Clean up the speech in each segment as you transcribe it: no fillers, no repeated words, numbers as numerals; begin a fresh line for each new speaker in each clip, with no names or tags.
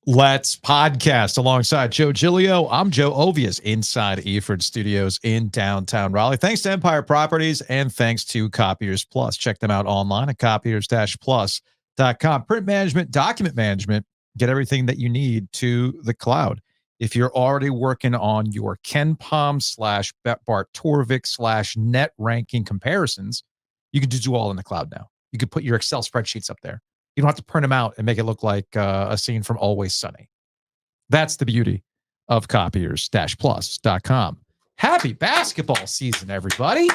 Let's podcast alongside Joe Giglio. I'm Joe Ovies inside Eford Studios in downtown Raleigh. Thanks to Empire Properties and thanks to Copiers Plus. Check them out online at copiers-plus.com. Print management, document management, get everything that you need to the cloud. If you're already working on your KenPom/Bart Torvik/net ranking comparisons, you can just do all in the cloud now. You could put your Excel spreadsheets up there. You don't have to print them out and make it look like a scene from Always Sunny. That's the beauty of copiers-plus.com. Happy basketball season, everybody.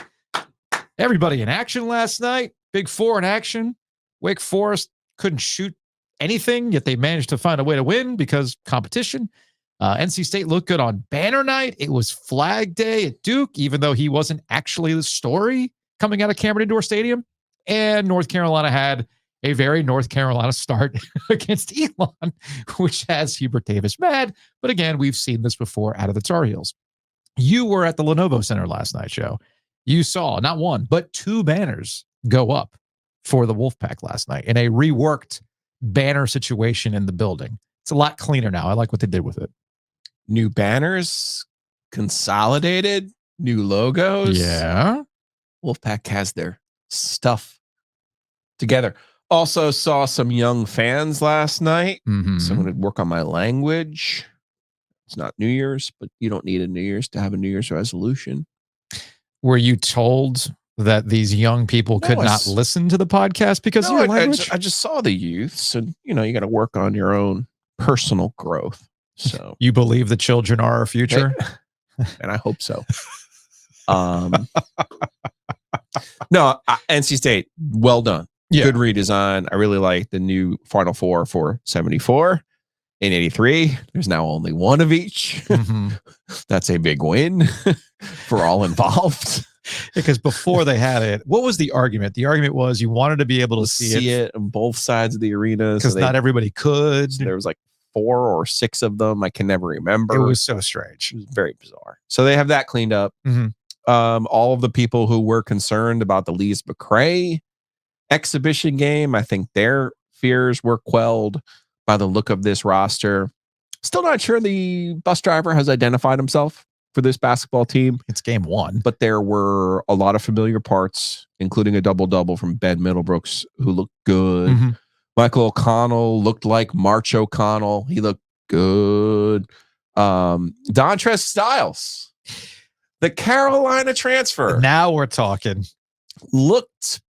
Everybody in action last night. Big Four in action. Wake Forest couldn't shoot anything, yet they managed to find a way to win because competition. NC State looked good on banner night. It was Flag Day at Duke, even though he wasn't actually the story coming out of Cameron Indoor Stadium. And North Carolina had a very North Carolina start against Elon, which has Hubert Davis mad. But again, we've seen this before out of the Tar Heels. You were at the Lenovo Center last night, Joe. You saw not one, but two banners go up for the Wolfpack last night in a reworked banner situation in the building. It's a lot cleaner now. I like what they did with it.
New banners, consolidated, new logos.
Yeah.
Wolfpack has their stuff together. Also saw some young fans last night.
Mm-hmm.
So I'm going to work on my language. It's not New Year's, but you don't need a New Year's to have a New Year's resolution.
Were you told that these young people could not listen to the podcast because of your language?
I just saw the youth. So, you got to work on your own personal growth. So
you believe the children are our future?
And I hope so. No, NC State, well done. Yeah. Good redesign. I really like the new Final Four for 74 and 83. There's now only one of each. Mm-hmm. That's a big win for all involved.
Because before they had it, what was the argument? The argument was you wanted to be able to see
it on both sides of the arena.
Because not everybody could.
So there was like 4 or 6 of them. I can never remember.
It was so strange.
It was very bizarre. So they have that cleaned up.
Mm-hmm.
All of the people who were concerned about the Lees McRae exhibition game, I think their fears were quelled by the look of this roster. Still not sure the bus driver has identified himself for this basketball team.
It's game 1.
But there were a lot of familiar parts, including a double-double from Ben Middlebrooks, who looked good. Mm-hmm. Michael O'Connell looked like March O'Connell. He looked good. Dontrez Styles, the Carolina transfer.
Now we're talking.
Looked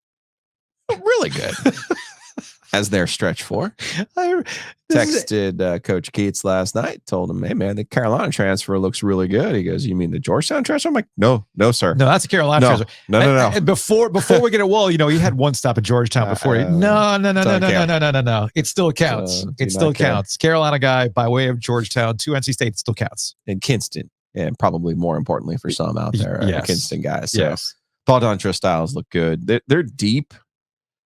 really good as their stretch 4. Texted Coach Keats last night, told him, hey, man, the Carolina transfer looks really good. He goes, you mean the Georgetown transfer? I'm like, no, sir.
No, that's a Carolina transfer.
No.
And before we get it, well, he had one stop at Georgetown before. No. It still counts. It still counts. Carolina guy by way of Georgetown to NC State still counts.
And Kinston, and probably more importantly for some out there,
yes.
Kinston guys. So
yes.
Paul Dontrez Styles look good. They're deep.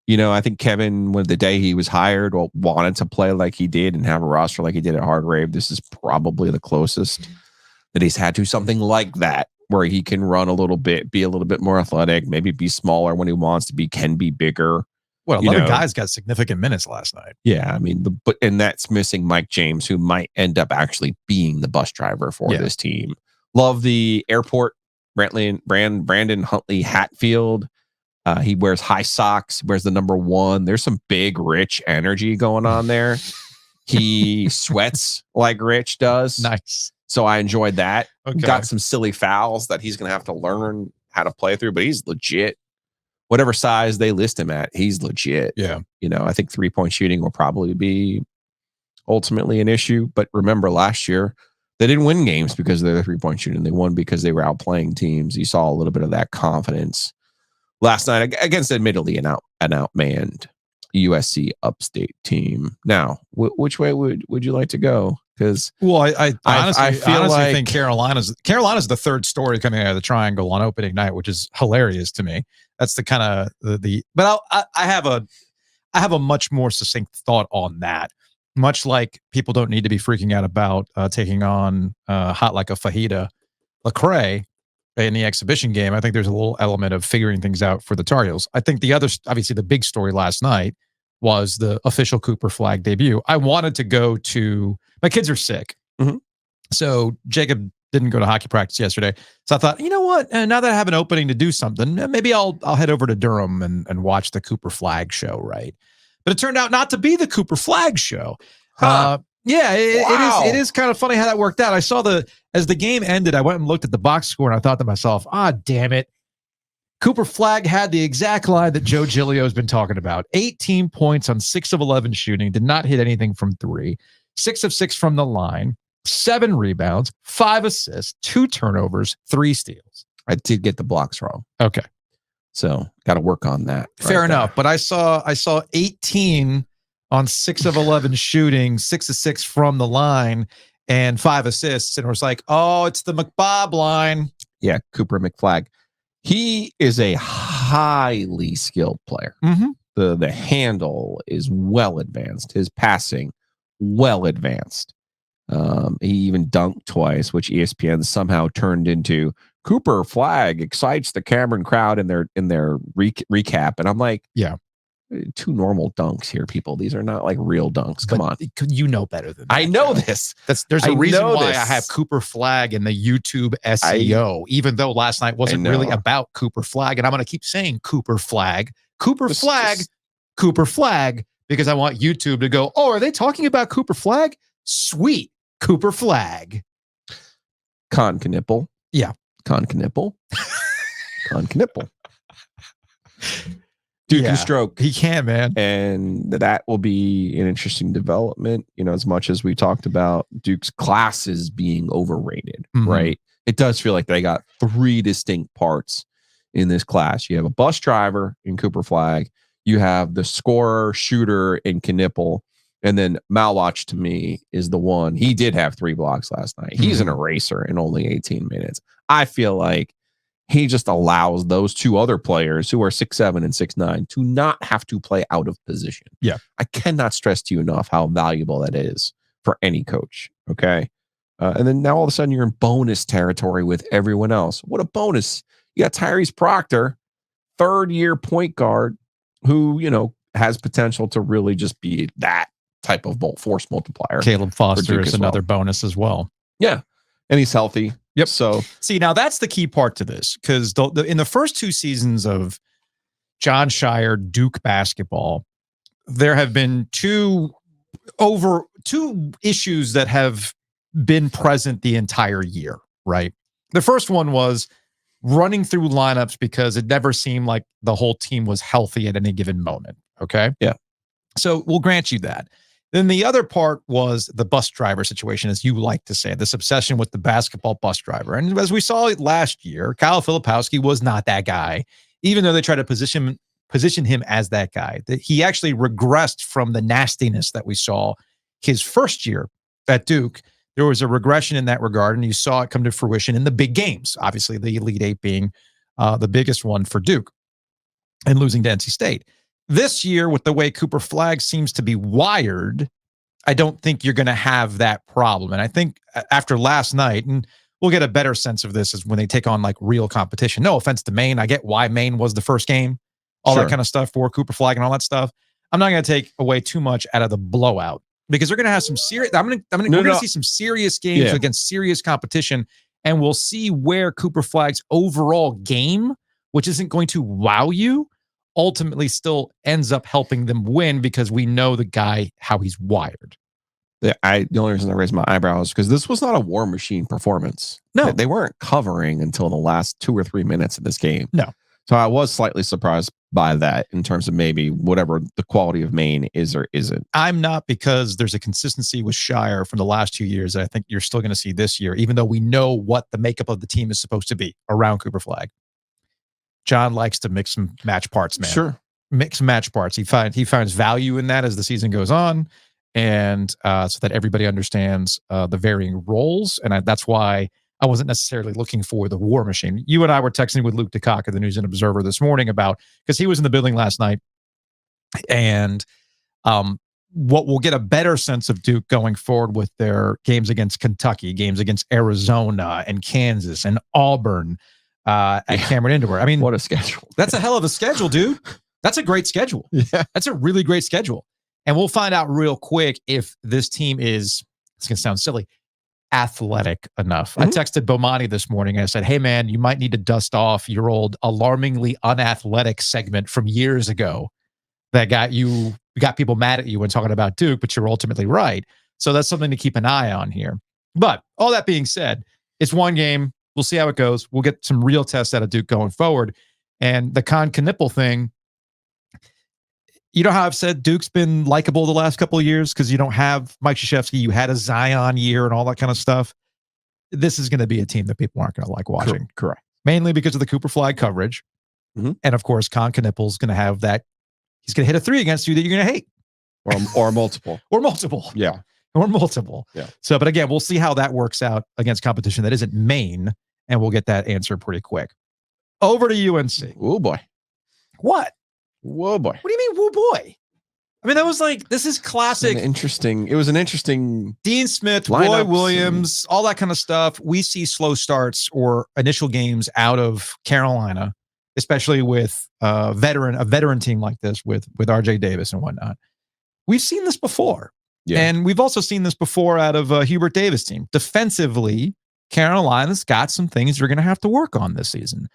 I think Kevin, when the day he was hired, wanted to play like he did and have a roster like he did at Hargrave. This is probably the closest that he's had to something like that, where he can run a little bit, be a little bit more athletic, maybe be smaller when he wants to be, can be bigger.
Well, a lot of guys got significant minutes last night.
Yeah, I mean, and that's missing Mike James, who might end up actually being the bus driver for this team. Love the airport, Brandon Huntley Hatfield. He wears high socks, wears the number 1. There's some big Rich energy going on there. He sweats like Rich does.
Nice.
So I enjoyed that.
Okay.
Got some silly fouls that he's going to have to learn how to play through, but he's legit. Whatever size they list him at, he's legit.
Yeah.
I think 3-point shooting will probably be ultimately an issue. But remember last year, they didn't win games because of their 3-point shooting. They won because they were outplaying teams. You saw a little bit of that confidence last night against admittedly an outmanned USC upstate team. Now, which way would you like to go? Because
I honestly think Carolina's the third story coming out of the Triangle on opening night, which is hilarious to me. That's the kind of but I have a much more succinct thought on that. Much like people don't need to be freaking out about taking on hot like a fajita Lecrae in the exhibition game. I think there's a little element of figuring things out for the Tar Heels. I think obviously the big story last night was the official Cooper Flagg debut. I wanted to go to My kids are sick.
Mhm.
So Jacob didn't go to hockey practice yesterday. So I thought, you know what? Now that I have an opening to do something, maybe I'll head over to Durham and watch the Cooper Flagg show, right? But it turned out not to be the Cooper Flagg show.
Huh.
Yeah,
Wow.
it is kind of funny how that worked out. I saw as the game ended, I went and looked at the box score and I thought to myself, damn it. Cooper Flagg had the exact line that Joe Giglio has been talking about. 18 points on 6 of 11 shooting, did not hit anything from 3, 6 of 6 from the line, 7 rebounds, 5 assists, 2 turnovers, 3 steals.
I did get the blocks wrong.
Okay.
So got to work on that.
Fair enough. But I saw 18 on 6 of 11 shooting, 6 of 6 from the line, and 5 assists. And it was like, oh, it's the McBob line.
Yeah, Cooper McFlagg. He is a highly skilled player.
Mm-hmm.
The handle is well advanced. His passing, well advanced. He even dunked twice, which ESPN somehow turned into Cooper Flagg excites the Cameron crowd in their recap. And I'm like,
yeah,
2 normal dunks here, people. These are not like real dunks. Come on.
You know better than that.
I know this.
There's a reason why I have Cooper Flagg in the YouTube SEO, even though last night wasn't really about Cooper Flagg. And I'm going to keep saying Cooper Flagg, Cooper Flagg, because I want YouTube to go, oh, are they talking about Cooper Flagg? Sweet. Cooper Flagg.
Con Knipple.
Yeah.
Con Knipple. Con Knipple. Duke can stroke.
He can, man.
And that will be an interesting development. You know, as much as we talked about Duke's classes being overrated, right? It does feel like they got 3 distinct parts in this class. You have a bus driver in Cooper Flagg. You have the scorer, shooter in Knipple. And then Malwatch, to me, is the one. He did have 3 blocks last night. He's an eraser in only 18 minutes. I feel like he just allows those 2 other players who are 6'7" and 6'9" to not have to play out of position.
Yeah.
I cannot stress to you enough how valuable that is for any coach. Okay. And then now all of a sudden you're in bonus territory with everyone else. What a bonus. You got Tyrese Proctor, 3rd-year point guard, who, you know, has potential to really just be that type of force multiplier.
Caleb Foster is another bonus as well.
Yeah. And he's healthy.
Yep.
So
see, now that's the key part to this, because in the first 2 seasons of John Shire Duke basketball, there have been 2 issues that have been present the entire year, right? The first one was running through lineups because it never seemed like the whole team was healthy at any given moment. Okay.
Yeah.
So we'll grant you that. Then the other part was the bus driver situation, as you like to say, this obsession with the basketball bus driver. And as we saw last year, Kyle Filipowski was not that guy, even though they tried to position him as that guy. That he actually regressed from the nastiness that we saw his first year at Duke. There was a regression in that regard, and you saw it come to fruition in the big games, obviously the Elite 8 being the biggest one for Duke and losing to NC State. This year, with the way Cooper Flagg seems to be wired, I don't think you're going to have that problem. And I think after last night, and we'll get a better sense of this is when they take on like real competition. No offense to Maine. I get why Maine was the first game, all that kind of stuff for Cooper Flagg and all that stuff. I'm not going to take away too much out of the blowout because they're going to have some serious, we're going to see some serious games against serious competition. And we'll see where Cooper Flagg's overall game, which isn't going to wow you, ultimately still ends up helping them win because we know the guy, how he's wired.
The only reason I raised my eyebrows is because this was not a War Machine performance.
No.
They weren't covering until the last 2 or 3 minutes of this game.
No.
So I was slightly surprised by that in terms of maybe whatever the quality of Maine is or isn't.
I'm not, because there's a consistency with Shire from the last 2 years that I think you're still going to see this year, even though we know what the makeup of the team is supposed to be around Cooper Flagg. John likes to mix and match parts, man.
Sure.
Mix and match parts. He finds value in that as the season goes on, and so that everybody understands the varying roles. And that's why I wasn't necessarily looking for the War Machine. You and I were texting with Luke DeCock of the News and Observer this morning about, because he was in the building last night, and what we'll get a better sense of Duke going forward with their games against Kentucky, games against Arizona and Kansas and Auburn at Cameron Indoor. I mean,
what a schedule.
That's a hell of a schedule, dude. That's a great schedule.
Yeah.
That's a really great schedule. And we'll find out real quick if this team is it's going to sound silly, athletic enough. I texted Bomani this morning and I said, hey man, you might need to dust off your old alarmingly unathletic segment from years ago that got people mad at you when talking about Duke, but you're ultimately right. So that's something to keep an eye on here. But all that being said, it's one game. We'll see how it goes. We'll get some real tests out of Duke going forward. And the Knipple thing, you know how I've said Duke's been likable the last couple of years because you don't have Mike Krzyzewski, you had a Zion year and all that kind of stuff. This is going to be a team that people aren't going to like watching.
Correct.
Mainly because of the Cooper Flagg coverage. And of course, Knipple's going to have that. He's going to hit a three against you that you're going to hate.
Or multiple.
Or multiple.
Yeah.
Or multiple.
Yeah.
So, but again, we'll see how that works out against competition that isn't Maine, and we'll get that answer pretty quick. Over to UNC.
Oh boy.
What?
Whoa boy.
What do you mean, whoa boy? I mean, that was like, this is classic.
It was an interesting
Dean Smith, Roy Williams, all that kind of stuff. We see slow starts or initial games out of Carolina, especially with a veteran team like this with RJ Davis and whatnot. We've seen this before. Yeah. And we've also seen this before out of Hubert Davis team. Defensively, Carolina's got some things they're going to have to work on this season.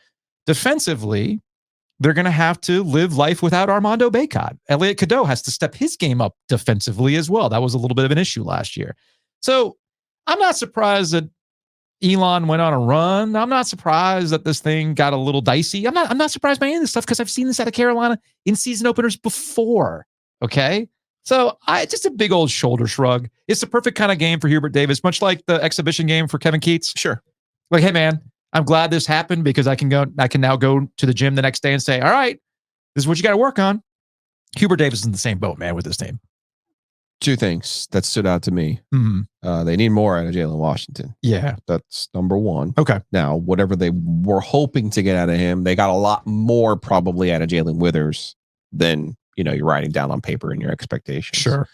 Defensively, they're going to have to live life without Armando Bacot. Elliot Cadeau has to step his game up defensively as well. That was a little bit of an issue last year. So I'm not surprised that Elon went on a run. I'm not surprised that this thing got a little dicey. I'm not surprised by any of this stuff because I've seen this out of Carolina in season openers before. Okay. So just a big old shoulder shrug. It's the perfect kind of game for Hubert Davis, much like the exhibition game for Kevin Keats.
Sure.
Like, hey man, I'm glad this happened because I can now go to the gym the next day and say, all right, this is what you got to work on. Hubert Davis is in the same boat, man, with this team.
Two things that stood out to me. They need more out of Jalen Washington.
Yeah.
That's number one.
Okay.
Now, whatever they were hoping to get out of him, they got a lot more probably out of Jalen Withers than, you're writing down on paper in your expectations.
Sure.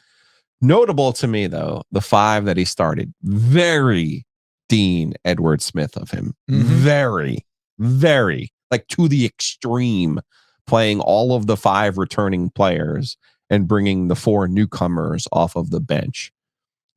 Notable to me, though, the five that he started, very Dean Edward Smith of him. Very, very, like to the extreme, playing all of the five returning players and bringing the four newcomers off of the bench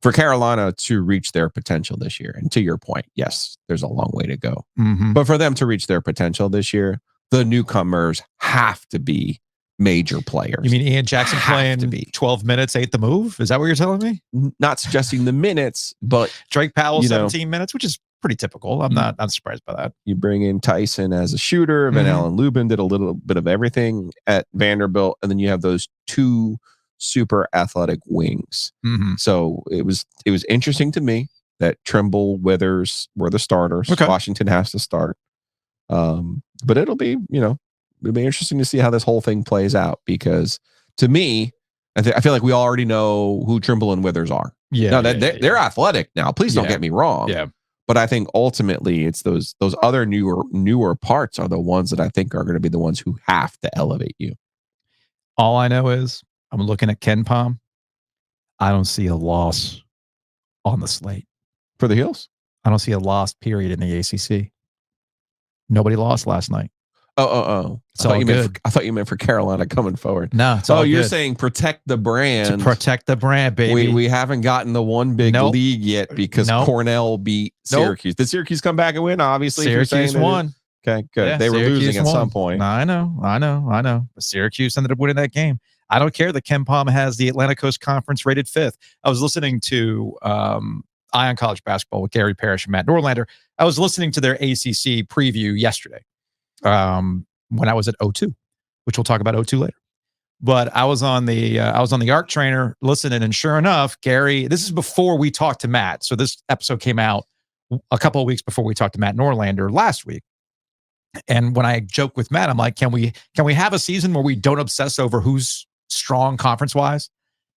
for Carolina to reach their potential this year. And to your point, yes, there's a long way to go. But for them to reach their potential this year, the newcomers have to be major players.
You mean Ian Jackson playing 12 minutes, ain't the move? Is that what you're telling me?
Not suggesting the minutes, but
Drake Powell, 17 minutes, which is pretty typical. I'm not surprised by that.
You bring in Tyson as a shooter. Van Allen Lubin did a little bit of everything at Vanderbilt. And then you have those two super athletic wings. So it was interesting to me that Trimble, Withers were the starters. Okay. Washington has to start. But it'll be interesting to see how this whole thing plays out because to me, I feel like we already know who Trimble and Withers are. Yeah. Now, they're athletic now. Please don't get me wrong.
Yeah.
But I think ultimately it's those other newer parts are the ones that I think are going to be the ones who have to elevate you.
All I know is I'm looking at Ken Pom. I don't see a loss on the slate.
For the Heels?
I don't see a loss, period, in the ACC. Nobody lost last night.
Oh. I thought you meant for Carolina coming forward.
No, it's all
you're
good.
saying protect the brand.
To protect the brand, baby.
We haven't gotten the one big league yet because Cornell beat Syracuse. Did Syracuse come back and win? Obviously.
Syracuse won.
Okay, good. Yeah, they were losing at some point.
I know. But Syracuse ended up winning that game. I don't care that Ken Pom has the Atlantic Coast Conference rated 5th. I was listening to Ion College Basketball with Gary Parrish and Matt Norlander. I was listening to their ACC preview yesterday. When I was at O2, which we'll talk about O2 later. But I was on the ARC trainer listening, and sure enough, Gary, this is before we talked to Matt. So this episode came out a couple of weeks before we talked to Matt Norlander last week. And when I joke with Matt, I'm like, can we have a season where we don't obsess over who's strong conference-wise,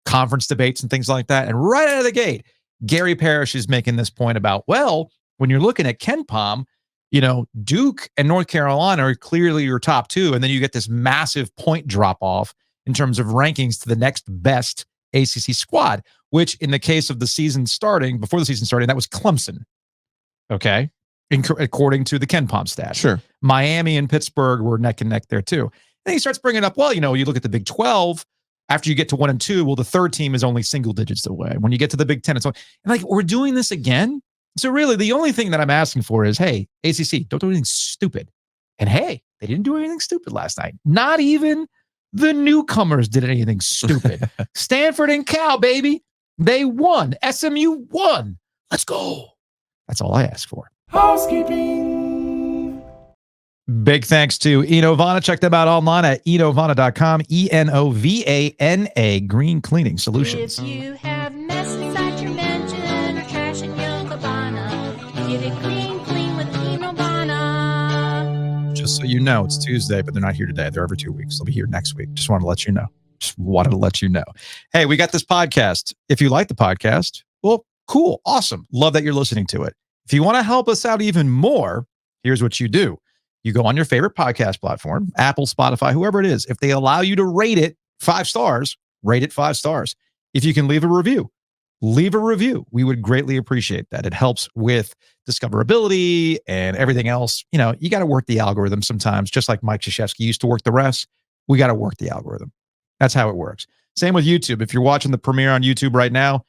conference debates and things like that? And right out of the gate, Gary Parrish is making this point about, well, when you're looking at Ken Pom, Duke and North Carolina are clearly your top two. And then you get this massive point drop off in terms of rankings to the next best ACC squad, which in the case of before the season starting, that was Clemson. Okay. According to the Ken Pom stat.
Sure.
Miami and Pittsburgh were neck and neck there too. And he starts bringing up, well, you look at the Big 12, After you get to 1 and 2, well, the third team is only single digits away. When you get to the Big Ten, it's like, we're doing this again. So really, the only thing that I'm asking for is, hey, ACC, don't do anything stupid. And hey, they didn't do anything stupid last night. Not even the newcomers did anything stupid. Stanford and Cal, baby, they won. SMU won. Let's go. That's all I ask for.
Housekeeping.
Big thanks to Enovana. Check them out online at enovana.com. ENOVANA, Green Cleaning Solutions.
If you have messes at your mansion or trash in your cabana, get it clean with Enovana.
Just so you know, it's Tuesday, but they're not here today. They're every 2 weeks. They'll be here next week. Just wanted to let you know. Hey, we got this podcast. If you like the podcast, well, cool. Awesome. Love that you're listening to it. If you want to help us out even more, here's what you do. You go on your favorite podcast platform, Apple, Spotify, whoever it is. If they allow you to rate it 5 stars, rate it 5 stars. If you can leave a review. We would greatly appreciate that. It helps with discoverability and everything else. You know, you got to work the algorithm sometimes, just like Mike Krzyzewski used to work the refs. We got to work the algorithm. That's how it works. Same with YouTube. If you're watching the premiere on YouTube right now,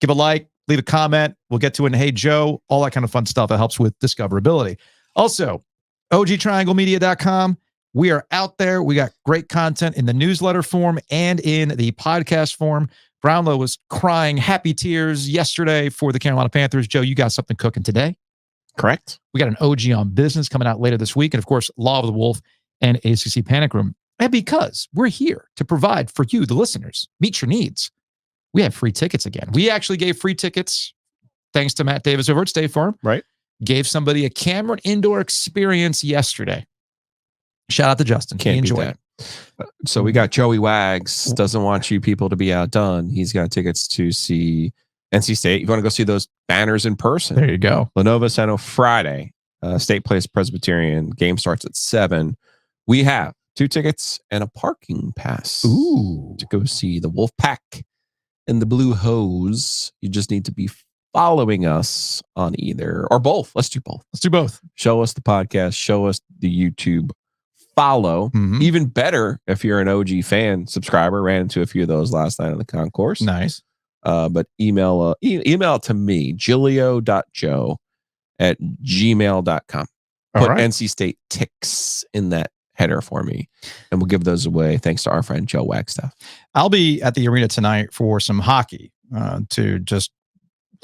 give a like, leave a comment. We'll get to it in Hey Joe, all that kind of fun stuff. It helps with discoverability. Also, OGTriangleMedia.com. We are out there. We got great content in the newsletter form and in the podcast form. Brownlow was crying happy tears yesterday for the Carolina Panthers. Joe, you got something cooking today.
Correct.
We got an OG on business coming out later this week. And of course, Law of the Wolf and ACC Panic Room. And because we're here to provide for you, the listeners, meet your needs, we have free tickets again. We actually gave free tickets, thanks to Matt Davis over at State Farm.
Right.
Gave somebody a Cameron indoor experience yesterday. Shout out to Justin.
Can't
He enjoyed
beat that. So we got Joey Wags. Doesn't want you people to be outdone. He's got tickets to see NC State. You want to go see those banners in person?
There you go.
Lenovo Center Friday. State Place Presbyterian. Game starts at 7. We have 2 tickets and a parking pass.
Ooh.
To go see the Wolfpack and the Blue Hose. You just need to be following us on either or both. Let's do both. Show us the podcast. Show us the YouTube. Follow.
Mm-hmm.
Even better if you're an OG fan subscriber. Ran into a few of those last night on the concourse.
Nice.
But email to me, giglio.joe@gmail.com. Put
All right.
NC State ticks in that header for me, and we'll give those away thanks to our friend Joe Wagstaff.
I'll be at the arena tonight for some hockey to just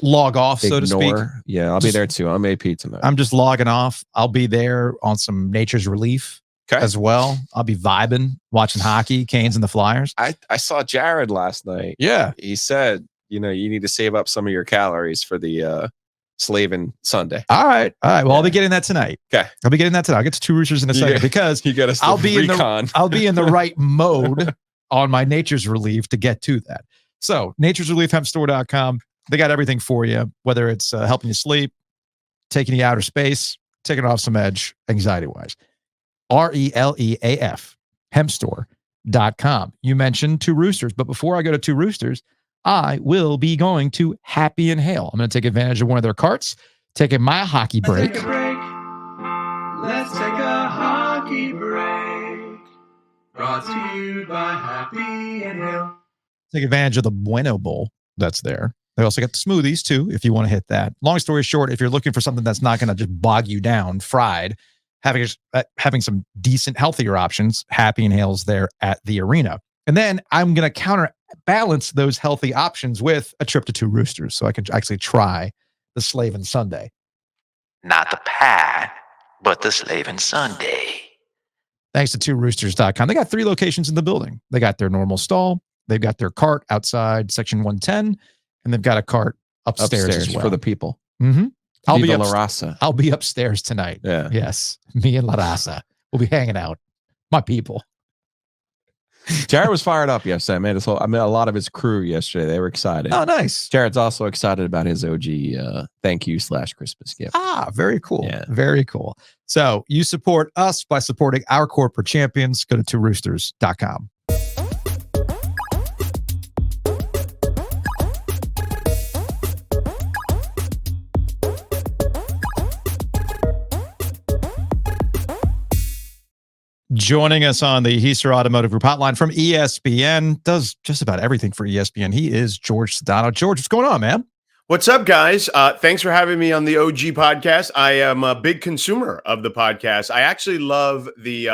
log off, so to speak.
Yeah, I'll be there too. I'm AP tonight.
I'm just logging off. I'll be there on some Nature's Relief as well. I'll be vibing, watching hockey, Canes and the Flyers.
I saw Jared last night.
Yeah.
He said, you need to save up some of your calories for the Slavin Sunday.
All right. Well, I'll be getting that tonight.
Okay.
I'll be getting that tonight. I'll get to 2 Roosters in a second because
you got
I'll be in the right mode on my Nature's Relief to get to that. So naturesreliefhempstore.com. They got everything for you, whether it's helping you sleep, taking you outer space, taking off some edge, anxiety-wise. RELEAF, hempstore.com. You mentioned 2 Roosters, but before I go to 2 Roosters, I will be going to Happy and Hail. I'm going to take advantage of one of their carts, taking my hockey break.
Let's take a hockey break. Brought to you by Happy and Hail.
Take advantage of the Bueno Bowl that's there. They also got the smoothies too, if you want to hit that. Long story short, if you're looking for something that's not going to just bog you down, fried, having some decent, healthier options, Happy and Hail's there at the arena. And then I'm going to counterbalance those healthy options with a trip to 2 Roosters so I can actually try the Slavin Sunday.
Not the pie, but the Slavin Sunday.
Thanks to 2roosters.com. They got 3 locations in the building. They got their normal stall. They've got their cart outside section 110. And they've got a cart upstairs as well.
For the people.
Mm-hmm.
I'll be La Raza.
I'll be upstairs tonight.
Yeah.
Yes. Me and La Raza. We'll be hanging out. My people.
Jared was fired up yesterday. I met a lot of his crew yesterday. They were excited.
Oh, nice.
Jared's also excited about his OG thank you / Christmas gift.
Ah, very cool.
Yeah.
Very cool. So you support us by supporting our corporate champions. Go to 2roosters.com. Joining us on the Heister Automotive Group hotline from ESPN, does just about everything for ESPN. He is George Sedano. George, what's going on, man?
What's up, guys? Thanks for having me on the OG podcast. I am a big consumer of the podcast. I actually love the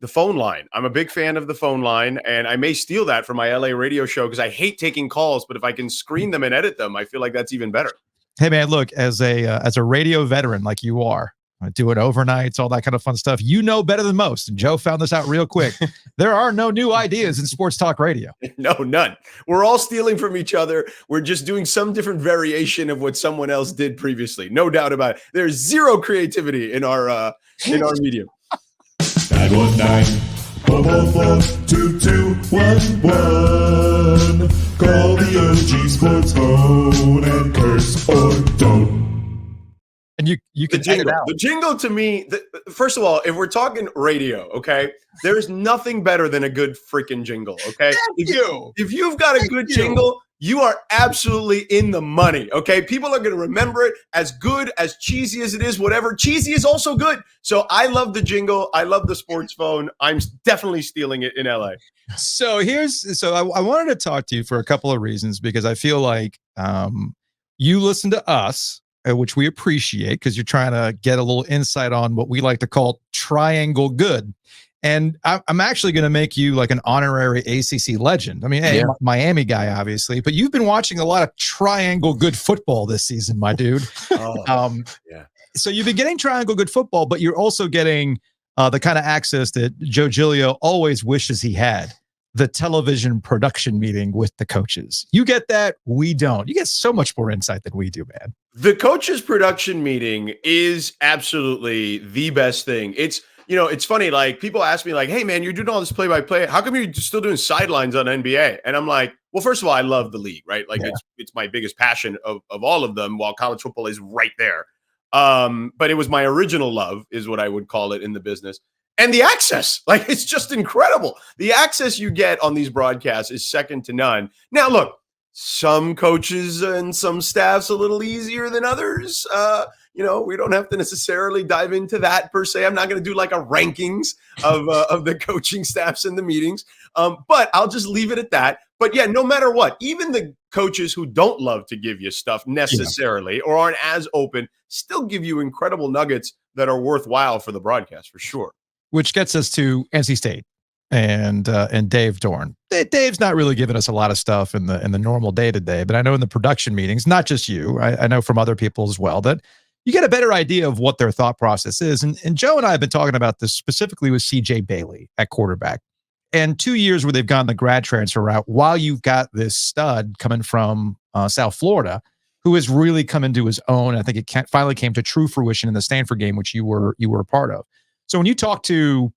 phone line. I'm a big fan of the phone line, and I may steal that from my LA radio show because I hate taking calls. But if I can screen them and edit them, I feel like that's even better.
Hey, man, look, as a radio veteran like you are, doing overnights, all that kind of fun stuff, you know better than most. And Joe found this out real quick. There are no new ideas in sports talk radio.
No, none. We're all stealing from each other. We're just doing some different variation of what someone else did previously. No doubt about it. There's zero creativity in our medium.
919-444-2211. Call the OG Sports phone and curse or don't.
And you can
the jingle. The jingle to me, first of all, if we're talking radio, okay, there's nothing better than a good freaking jingle, okay? If you've got a good jingle, you are absolutely in the money, okay? People are going to remember it as good, as cheesy as it is, whatever. Cheesy is also good. So I love the jingle. I love the sports phone. I'm definitely stealing it in LA.
So I wanted to talk to you for a couple of reasons, because I feel like you listen to us, which we appreciate, because you're trying to get a little insight on what we like to call triangle good. And I'm actually going to make you like an honorary ACC legend. I mean, hey, Miami guy, obviously, but you've been watching a lot of triangle good football this season, my dude. So you've been getting triangle good football, but you're also getting the kind of access that Joe Giglio always wishes he had. The television production meeting with the coaches. You get that. We don't. You get so much more insight than we do, man.
The coaches production meeting is absolutely the best thing. It's funny. Like, people ask me like, hey man, you're doing all this play by play. How come you're still doing sidelines on NBA? And I'm like, well, first of all, I love the league, right? Like it's my biggest passion of all of them, while college football is right there. But it was my original love, is what I would call it in the business. And the access, like, it's just incredible. The access you get on these broadcasts is second to none. Now, look, some coaches and some staffs a little easier than others. We don't have to necessarily dive into that per se. I'm not going to do like a rankings of the coaching staffs in the meetings. But I'll just leave it at that. But yeah, no matter what, even the coaches who don't love to give you stuff necessarily or aren't as open still give you incredible nuggets that are worthwhile for the broadcast, for sure.
Which gets us to NC State and Dave Dorn. Dave's not really giving us a lot of stuff in the normal day-to-day, but I know in the production meetings, not just you, I know from other people as well, that you get a better idea of what their thought process is. And Joe and I have been talking about this specifically with CJ Bailey at quarterback. And 2 years where they've gone the grad transfer route, while you've got this stud coming from South Florida, who has really come into his own. I think it finally came to true fruition in the Stanford game, which you were a part of. So when you talk to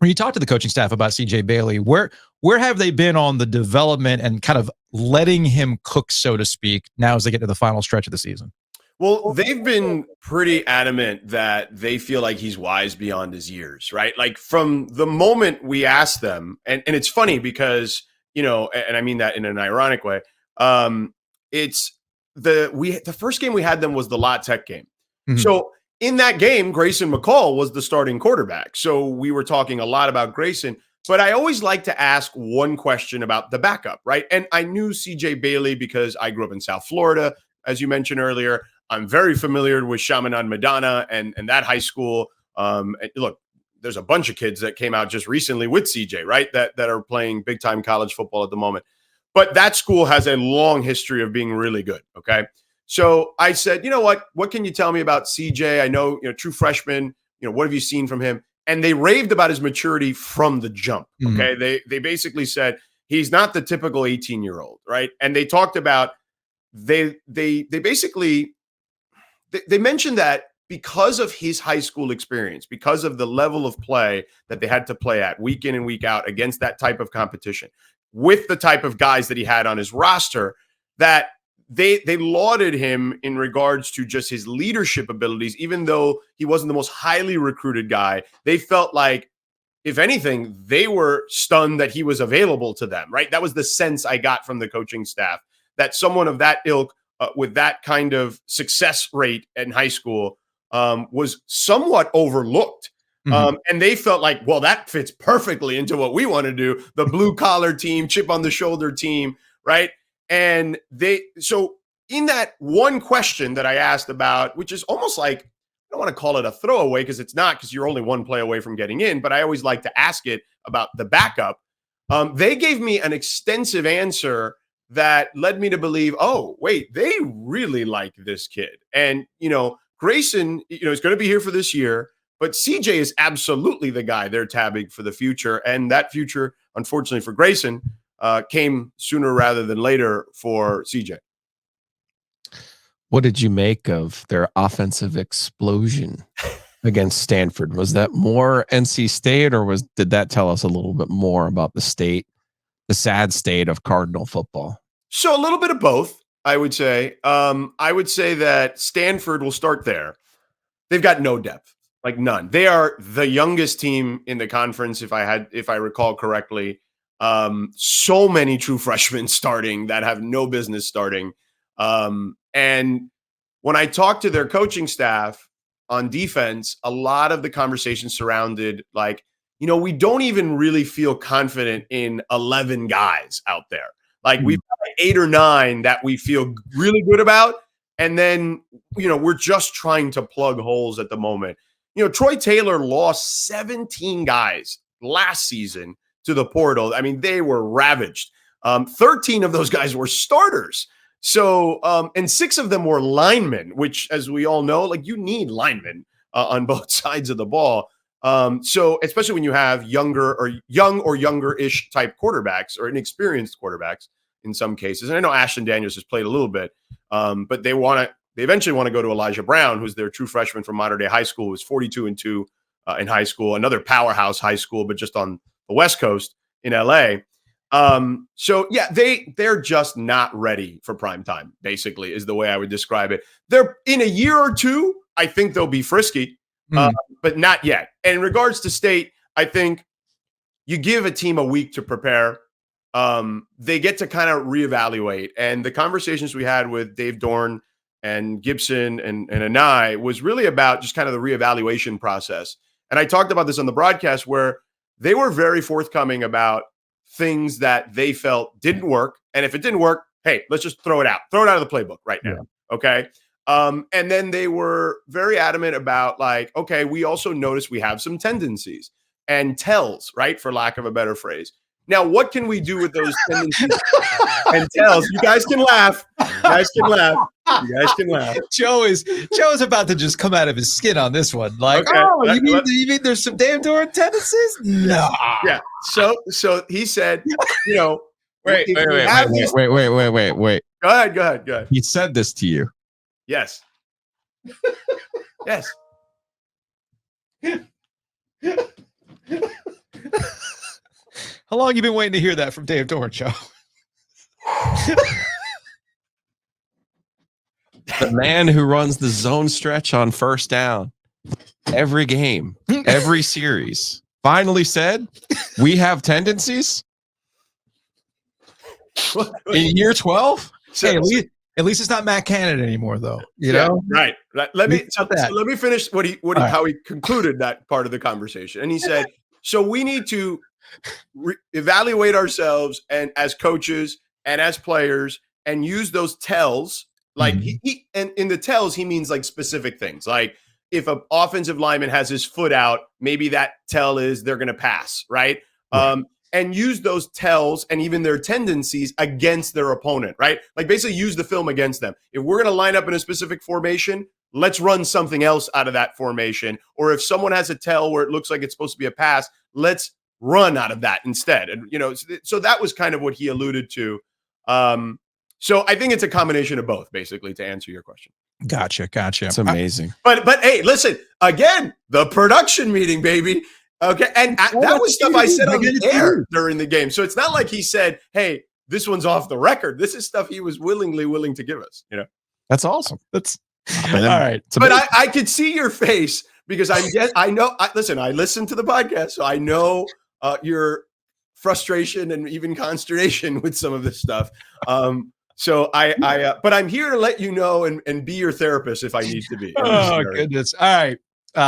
the coaching staff about CJ Bailey, where have they been on the development and kind of letting him cook, so to speak, now as they get to the final stretch of the season?
Well, they've been pretty adamant that they feel like he's wise beyond his years, right? Like, from the moment we asked them, and it's funny because, and I mean that in an ironic way, it's the first game we had them was the La Tech game. Mm-hmm. So in that game, Grayson McCall was the starting quarterback. So we were talking a lot about Grayson, but I always like to ask one question about the backup, right? And I knew CJ Bailey because I grew up in South Florida, as you mentioned earlier. I'm very familiar with Chaminade Madonna and that high school. And look, there's a bunch of kids that came out just recently with CJ, right? That are playing big time college football at the moment. But that school has a long history of being really good. Okay. So I said, you know what can you tell me about CJ? I know, true freshman, what have you seen from him? And they raved about his maturity from the jump. Okay. Mm-hmm. They basically said he's not the typical 18-year-old, right? And they talked about, they mentioned that because of his high school experience, because of the level of play that they had to play at week in and week out against that type of competition, with the type of guys that he had on his roster, that they lauded him in regards to just his leadership abilities. Even though he wasn't the most highly recruited guy, they felt like, if anything, they were stunned that he was available to them, right? That was the sense I got from the coaching staff, that someone of that ilk with that kind of success rate in high school was somewhat overlooked. And they felt like, well, that fits perfectly into what we want to do. The blue collar team, chip on the shoulder team, right? And so in that one question that I asked about, which is almost like, I don't want to call it a throwaway because it's not, because you're only one play away from getting in, but I always like to ask it about the backup. They gave me an extensive answer that led me to believe, oh, wait, they really like this kid. And, Grayson, is going to be here for this year, but CJ is absolutely the guy they're tabbing for the future. And that future, unfortunately for Grayson, came sooner rather than later for CJ.
What did you make of their offensive explosion against Stanford? Was that more NC State, or did that tell us a little bit more about the sad state of Cardinal football?
So a little bit of both, I would say. I would say that Stanford will start there. They've got no depth, like none. They are the youngest team in the conference, if I recall correctly. So many true freshmen starting that have no business starting. And when I talked to their coaching staff on defense, a lot of the conversation surrounded like, we don't even really feel confident in 11 guys out there. Like we've got like 8 or 9 that we feel really good about. And then, we're just trying to plug holes at the moment. Troy Taylor lost 17 guys last season to the portal. I mean, they were ravaged. 13 of those guys were starters. So, and 6 of them were linemen, which, as we all know, like you need linemen on both sides of the ball. So especially when you have young or younger-ish type quarterbacks or inexperienced quarterbacks in some cases. And I know Ashton Daniels has played a little bit, but they eventually want to go to Elijah Brown, who's their true freshman from Mater Dei High School, who was 42-2 in high school, another powerhouse high school, but just on the West Coast in LA. So yeah, they're just not ready for prime time, basically, is the way I would describe it. They're in a year or two, I think they'll be frisky, but not yet. And in regards to State, I think you give a team a week to prepare. They get to kind of reevaluate. And the conversations we had with Dave Dorn and Gibson and Anai was really about just kind of the reevaluation process. And I talked about this on the broadcast where they were very forthcoming about things that they felt didn't work. And if it didn't work, hey, let's just throw it out of the playbook right now. Yeah. Okay. And then they were very adamant about like, okay, we also notice we have some tendencies and tells, right? For lack of a better phrase. Now, what can we do with those tendencies and tells? You guys can laugh.
Joe is about to just come out of his skin on this one. Like,
okay,
you mean there's some damn Durham tendencies? No.
Yeah. So he said,
wait.
Go ahead.
He said this to you.
Yes. Yes.
How long have you been waiting to hear that from Dave Dorn, Joe?
The man who runs the zone stretch on first down every game, every series, finally said, we have tendencies in year 12.
Hey, at least it's not Matt Cannon anymore, though. You know,
right? Let me finish how he concluded that part of the conversation, and he said, "So we need to evaluate ourselves and as coaches and as players, and use those tells." Like and in the tells, he means like specific things. Like if an offensive lineman has his foot out, maybe that tell is they're going to pass, right? And use those tells and even their tendencies against their opponent, right? Like basically use the film against them. If we're going to line up in a specific formation, let's run something else out of that formation. Or if someone has a tell where it looks like it's supposed to be a pass, let's run out of that instead. And, so that was kind of what he alluded to. So I think it's a combination of both, basically, to answer your question.
Gotcha.
It's amazing.
But hey, listen, again, the production meeting, baby. Okay. And that was stuff I said on the air during the game. So it's not like he said, hey, this one's off the record. This is stuff he was willing to give us,
That's awesome.
All right.
But I could see your face because I listened to the podcast, so I know your frustration and even consternation with some of this stuff. But I'm here to let you know and be your therapist if I need to be.
Oh, goodness. All right.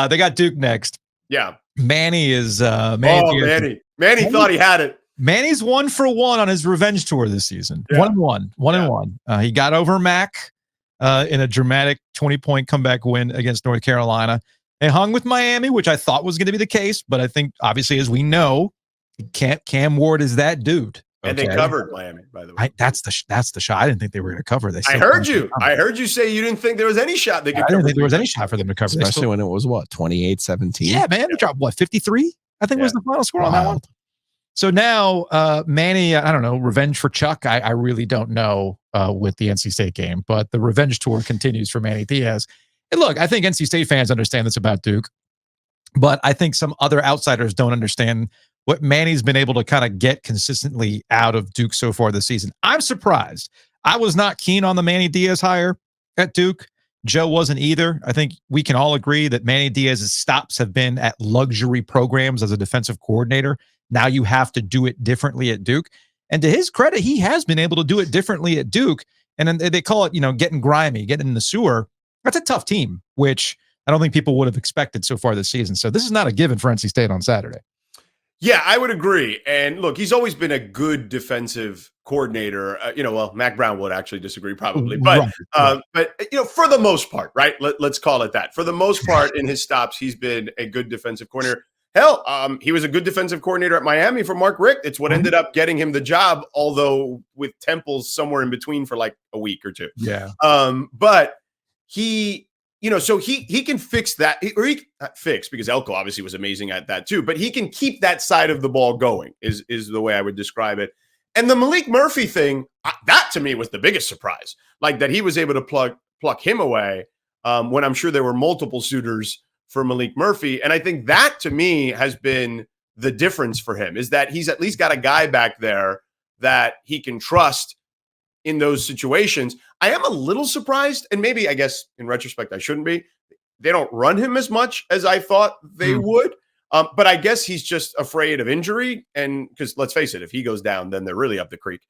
They got Duke next.
Yeah.
Manny is
Manny thought he had it.
Manny's 1 for 1 on his revenge tour this season.
Yeah.
1-1. He got over Mac in a dramatic 20-point comeback win against North Carolina. They hung with Miami, which I thought was going to be the case, but I think obviously, as we know, Cam Ward is that dude.
And they covered Miami, by the way.
That's the shot. I didn't think they were going to cover.
I heard you say you didn't think there was any shot they could cover.
I didn't think there was any shot for them to cover.
Especially when it was, 28-17?
Yeah, man. They dropped, 53? I think was the final score on that one. So now, Manny, I don't know, revenge for Chuck. I really don't know with the NC State game, but the revenge tour continues for Manny Diaz. And look, I think NC State fans understand this about Duke, but I think some other outsiders don't understand what Manny's been able to kind of get consistently out of Duke so far this season. I'm surprised. I was not keen on the Manny Diaz hire at Duke. Joe wasn't either. I think we can all agree that Manny Diaz's stops have been at luxury programs as a defensive coordinator. Now you have to do it differently at Duke. And to his credit, he has been able to do it differently at Duke. And then they call it, getting grimy, getting in the sewer. That's a tough team, which I don't think people would have expected so far this season. So this is not a given for NC State on Saturday.
Yeah, I would agree. And look, he's always been a good defensive coordinator. Mac Brown would actually disagree probably, but for the most part, right? Let's call it that. For the most part, in his stops, he's been a good defensive coordinator. Hell, he was a good defensive coordinator at Miami for Mark Richt. It's what ended up getting him the job, although with temples somewhere in between for like a week or two.
Yeah.
But he. So he can fix that, or he not fix, because Elko obviously was amazing at that too, but he can keep that side of the ball going is the way I would describe it. And the Malik Murphy thing, that to me was the biggest surprise, like that he was able to pluck him away when I'm sure there were multiple suitors for Malik Murphy. And I think that to me has been the difference for him, is that he's at least got a guy back there that he can trust in those situations. I am a little surprised, and maybe I guess in retrospect I shouldn't be. They don't run him as much as I thought they would, but I guess he's just afraid of injury, and because let's face it, if he goes down, then they're really up the creek.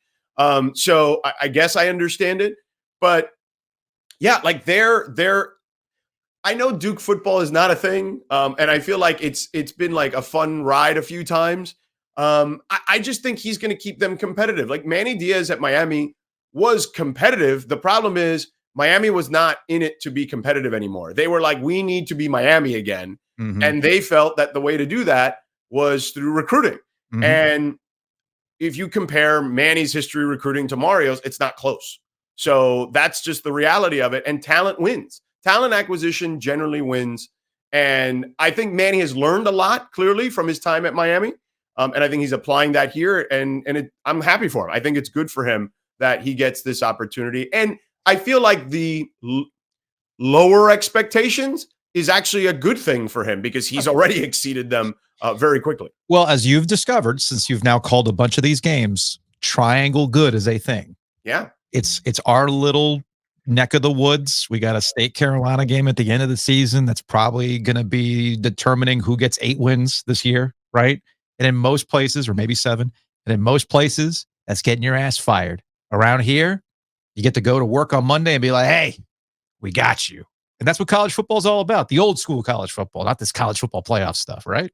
So I guess I understand it, but yeah, like they're. I know Duke football is not a thing, and I feel like it's been like a fun ride a few times. I just think he's going to keep them competitive. Like Manny Diaz at Miami was competitive. The problem is Miami was not in it to be competitive anymore. They were like, we need to be Miami again. Mm-hmm. And they felt that the way to do that was through recruiting. Mm-hmm. And if you compare Manny's history recruiting to Mario's, it's not close. So that's just the reality of it. And talent wins. Talent acquisition generally wins. And I think Manny has learned a lot, clearly, from his time at Miami. And I think he's applying that here. And I'm happy for him. I think it's good for him that he gets this opportunity. And I feel like the lower expectations is actually a good thing for him, because he's already exceeded them very quickly.
Well, as you've discovered, since you've now called a bunch of these games, triangle good is a thing.
Yeah.
It's our little neck of the woods. We got a State Carolina game at the end of the season that's probably going to be determining who gets 8 wins this year, right? And in most places, or maybe 7, and in most places, that's getting your ass fired. Around here, you get to go to work on Monday and be like, hey, we got you. And that's what college football is all about. The old school college football, not this college football playoff stuff, right?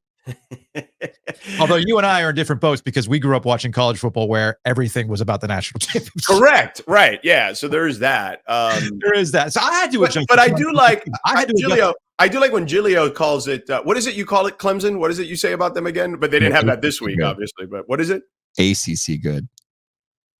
Although you and I are in different boats, because we grew up watching college football where everything was about the national championship.
Correct. Right. Yeah. So there is that.
There is that. So I had to adjust.
But I do like Giglio. I do like when Giglio calls it, what is it you call it, Clemson? What is it you say about them again? But they didn't have that this week, obviously. But what is it?
ACC good.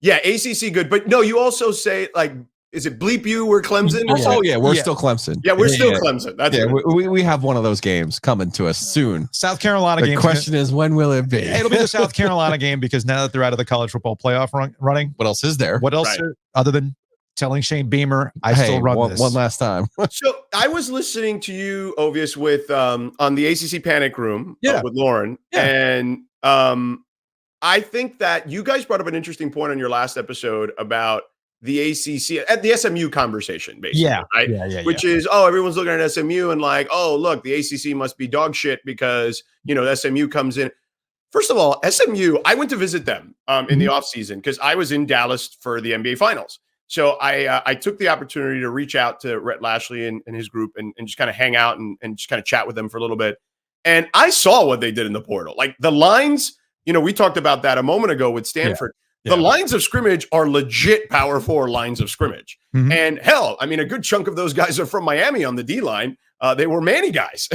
Yeah, ACC good. But no, you also say, like, is it bleep you, we're Clemson?
Oh, yeah, we're still Clemson.
Yeah, we're still Clemson. That's
we have one of those games coming to us soon.
South Carolina game.
The question is, when will it be?
It'll be the South Carolina game, because now that they're out of the college football playoff running.
What else is there?
What else other than telling Shane Beamer, I still run this.
One last time.
So I was listening to you, Ovies, with on the ACC Panic Room with Lauren. Yeah. And I think that you guys brought up an interesting point on your last episode about the ACC at the SMU conversation, basically.
Yeah.
Right?
Yeah.
Which is, everyone's looking at SMU and like, look, the ACC must be dog shit because, SMU comes in. First of all, SMU, I went to visit them in the offseason because I was in Dallas for the NBA Finals. So I took the opportunity to reach out to Rhett Lashley and his group and just kind of hang out and just kind of chat with them for a little bit. And I saw what they did in the portal. Like the lines, we talked about that a moment ago with Stanford.
Yeah.
The lines of scrimmage are legit Power 4 lines of scrimmage.
Mhm.
And hell, I mean, a good chunk of those guys are from Miami on the D line. They were Manny guys.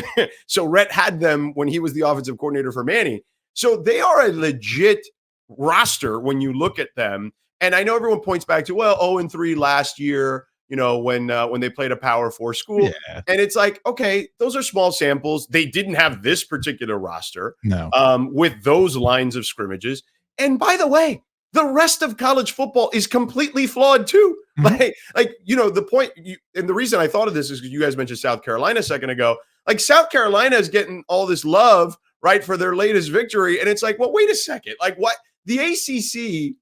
So Rhett had them when he was the offensive coordinator for Manny. So they are a legit roster when you look at them. And I know everyone points back to, 0-3 last year, when they played a Power 4 school.
Yeah.
And it's like, okay, those are small samples. They didn't have this particular roster
No.
with those lines of scrimmages. And by the way, the rest of college football is completely flawed too.
Mhm.
The point, and the reason I thought of this is because you guys mentioned South Carolina a second ago. Like South Carolina is getting all this love, right, for their latest victory. And it's like, well, wait a second. Like what? The ACC,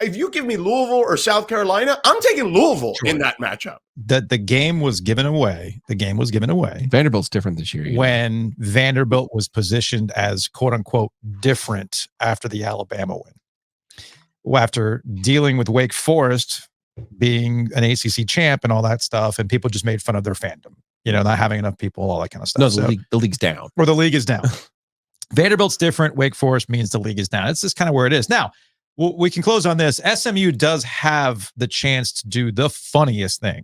if you give me Louisville or South Carolina, I'm taking Louisville in that matchup.
The game was given away.
Vanderbilt's different this year.
When Vanderbilt was positioned as quote unquote different after the Alabama win. After dealing with Wake Forest being an ACC champ and all that stuff, and people just made fun of their fandom, not having enough people, all that kind of stuff.
No, the league's down.
Or the league is down. Vanderbilt's different. Wake Forest means the league is down. It's just kind of where it is. Now, we can close on this. SMU does have the chance to do the funniest thing,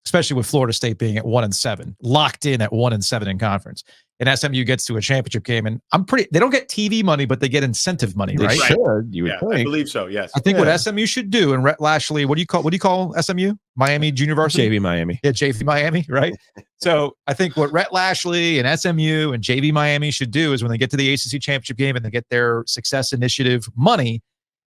especially with Florida State being at 1-7, locked in at 1-7 in conference. And SMU gets to a championship game, and they don't get TV money, but they get incentive money,
They
right?
should, you would
I
think.
believe so. Yes.
I think what SMU should do, and Rhett Lashley, what do you call SMU? Miami Junior Varsity?
JV Miami.
Yeah, JV Miami, right? So I think what Rhett Lashley and SMU and JV Miami should do is when they get to the ACC championship game and they get their Success Initiative money,